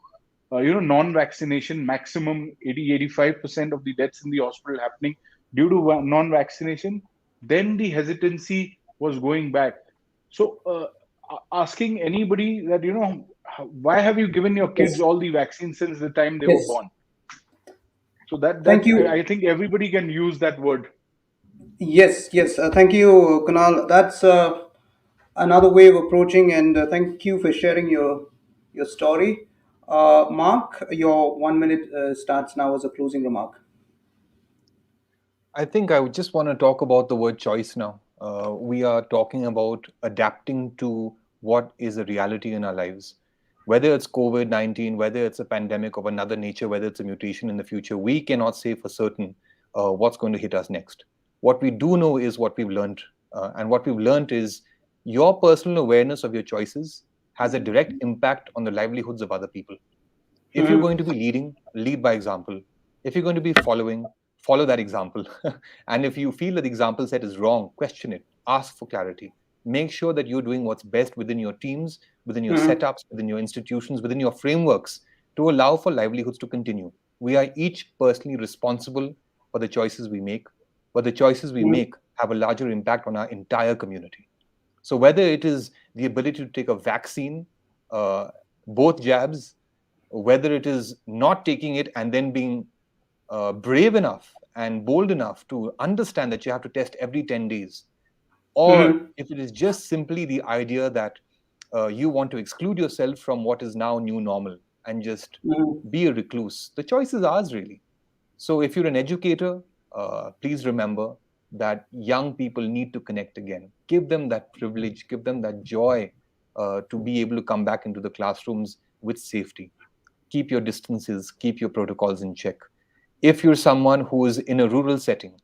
non-vaccination, maximum 80-85% of the deaths in the hospital happening due to non-vaccination, then the hesitancy was going back. So asking anybody that, why have you given your kids Yes. all the vaccines since the time they were Yes. born? So that Thank that you. I think everybody can use that word. Yes, yes. Thank you, Kunal. That's another way of approaching, and thank you for sharing your story. Mark, your 1 minute starts now as a closing remark. I think I would just want to talk about the word choice now. We are talking about adapting to what is a reality in our lives. Whether it's COVID-19, whether it's a pandemic of another nature, whether it's a mutation in the future, we cannot say for certain what's going to hit us next. What we do know is what we've learned. And what we've learned is your personal awareness of your choices has a direct impact on the livelihoods of other people. If you're going Mhm. to be leading, lead by example. If you're going to be following, follow that example. And if you feel that the example set is wrong, question it, ask for clarity. Make sure that you're doing what's best within your teams, within your Mhm. setups, within your institutions, within your frameworks to allow for livelihoods to continue. We are each personally responsible for the choices we make, but the choices we Mhm. make have a larger impact on our entire community. So whether it is the ability to take a vaccine, uh, both jabs, whether it is not taking it and then being brave enough and bold enough to understand that you have to test every 10 days, or Mhm. if it is just simply the idea that you want to exclude yourself from what is now new normal and just Mhm. be a recluse. The choice is ours, really. So if you're an educator, please remember that young people need to connect again. Give them that privilege, give them that joy to be able to come back into the classrooms with safety. Keep your distances, keep your protocols in check. If you're someone who is in a rural setting,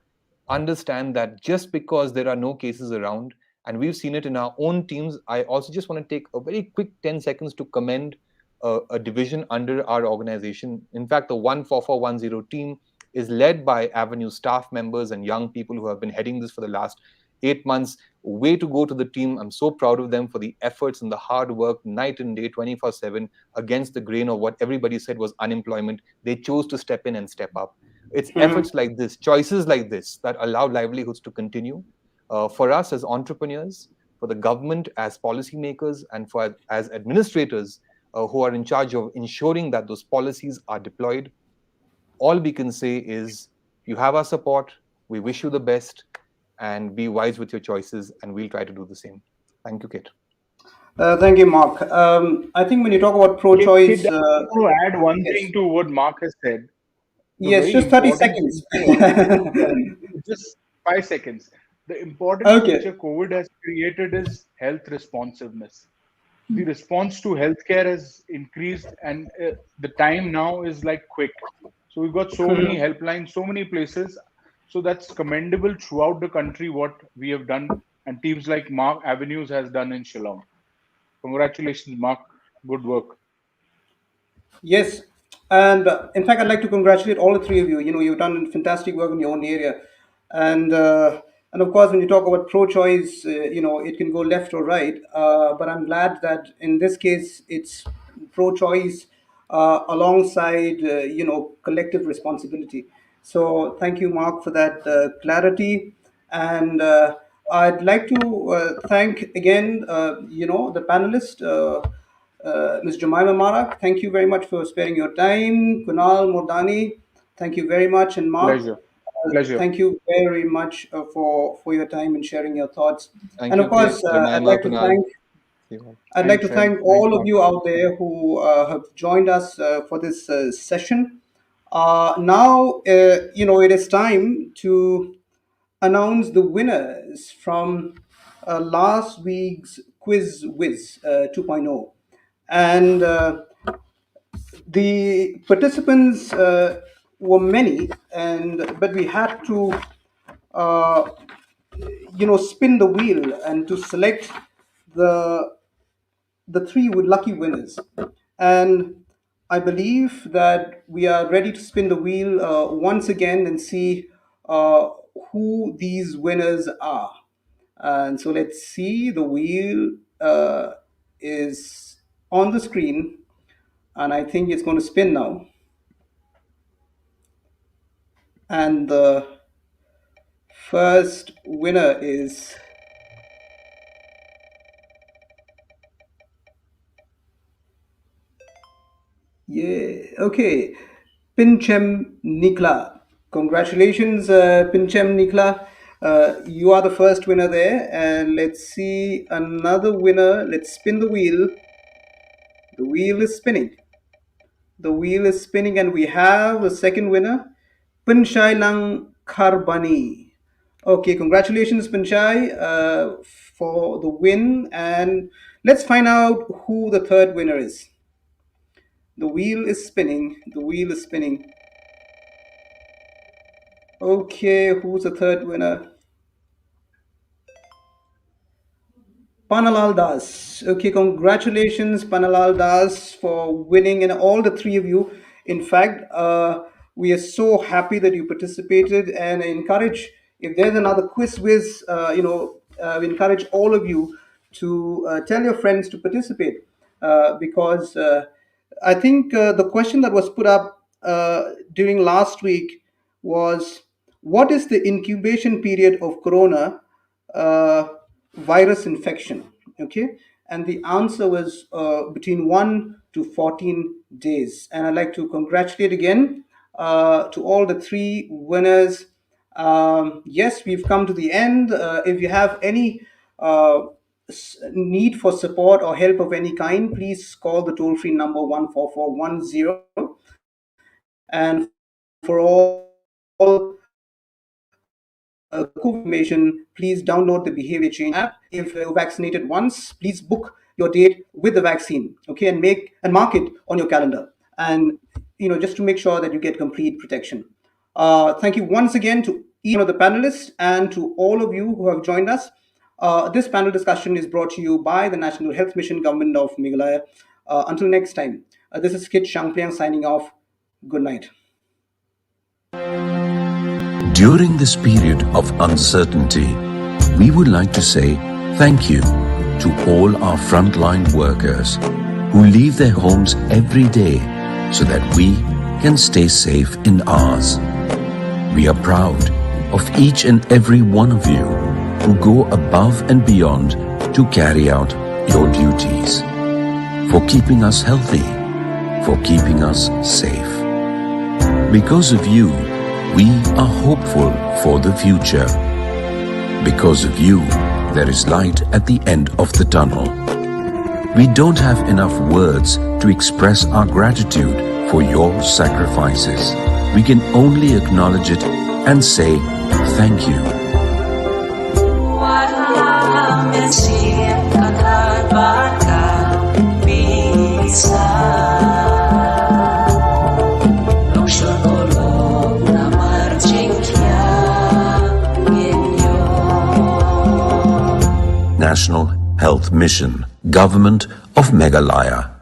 understand that just because there are no cases around, and we've seen it in our own teams, I also just want to take a very quick 10 seconds to commend a division under our organization. In fact, the 14410 team is led by Avenue staff members and young people who have been heading this for the last 8 months. Way to go to the team. I'm so proud of them for the efforts and the hard work, night and day, 24/7, against the grain of what everybody said was unemployment. They chose to step in and step up. It's Mhm. efforts like this, choices like this, that allow livelihoods to continue. For us as entrepreneurs, for the government as policymakers, and for as administrators who are in charge of ensuring that those policies are deployed, all we can say is you have our support. We wish you the best, and be wise with your choices, and we'll try to do the same. Thank you, Kate. Thank you, Mark. I think when you talk about Kid, pro-choice, I want to add one yes, thing to what Mark has said. The yes, very just 30 important seconds. feature, yeah, just 5 seconds. The important Okay. feature COVID has created is health responsiveness. The response to healthcare has increased, and the time now is like quick. So we've got so many Mhm. helplines, so many places. So that's commendable throughout the country what we have done, and teams like Mark Avenues has done in Shillong. Congratulations, Mark. Good work. Yes, and in fact, I'd like to congratulate all the three of you. You know, you've done fantastic work in your own area, and of course, when you talk about pro-choice, it can go left or right. But I'm glad that in this case, it's pro-choice alongside collective responsibility. So thank you, Mark, for that clarity, and I'd like to thank again, the panelists. Ms. Jemima Marak, thank you very much for sparing your time. Kunal Mordani, thank you very much. And Mark, Pleasure. Pleasure. thank you very much for your time and sharing your thoughts. Thank And you, of Kate, course, Jemima, Kunal. See you all. I'd like to Thanks, Ed. thank Thanks, all of Mark. you out there who have joined us for this session. Now, it is time to announce the winners from last week's Quiz Wiz 2.0. And the participants were many, and but we had to uh, spin the wheel and to select the three lucky winners. And I believe that we are ready to spin the wheel once again and see who these winners are. And so let's see, the wheel is on the screen, and I think it's going to spin now. And the first winner is okay, Pinchem Nikla. Congratulations, Pinchem Nikla. You are the first winner there. And let's see another winner. Let's spin the wheel. The wheel is spinning. The wheel is spinning, and we have a second winner, Pinchai Lang Kharbani. Okay, congratulations, Pinchai, for the win. And let's find out who the third winner is. The wheel is spinning. The wheel is spinning. Okay, who's the third winner? Panalal Das. Okay, congratulations, Panalal Das, for winning, and all the three of you. In fact, we are so happy that you participated, and I encourage, if there's another quiz whiz, we encourage all of you to tell your friends to participate, because I think the question that was put up during last week was, what is the incubation period of corona virus infection? Okay, and the answer was between 1 to 14 days. And I'd like to congratulate again to all the three winners. Yes, we've come to the end. If you have any need for support or help of any kind, please call the toll-free number 14410. And for all COVID information, please download the Behavior Change app. If you're vaccinated once, please book your date with the vaccine, okay, and mark it on your calendar, and just to make sure that you get complete protection. Thank you once again to each one of the panelists and to all of you who have joined us. This panel discussion is brought to you by the National Health Mission, Government of Meghalaya. Until next time, this is Kit Shangpliang signing off. Good night. During this period of uncertainty, we would like to say thank you to all our frontline workers who leave their homes every day so that we can stay safe in ours. We are proud of each and every one of you who go above and beyond to carry out your duties, for keeping us healthy, for keeping us safe. Because of you, we are hopeful for the future. Because of you, there is light at the end of the tunnel. We don't have enough words to express our gratitude for your sacrifices. We can only acknowledge it and say thank you. National Health Mission, Government of Meghalaya.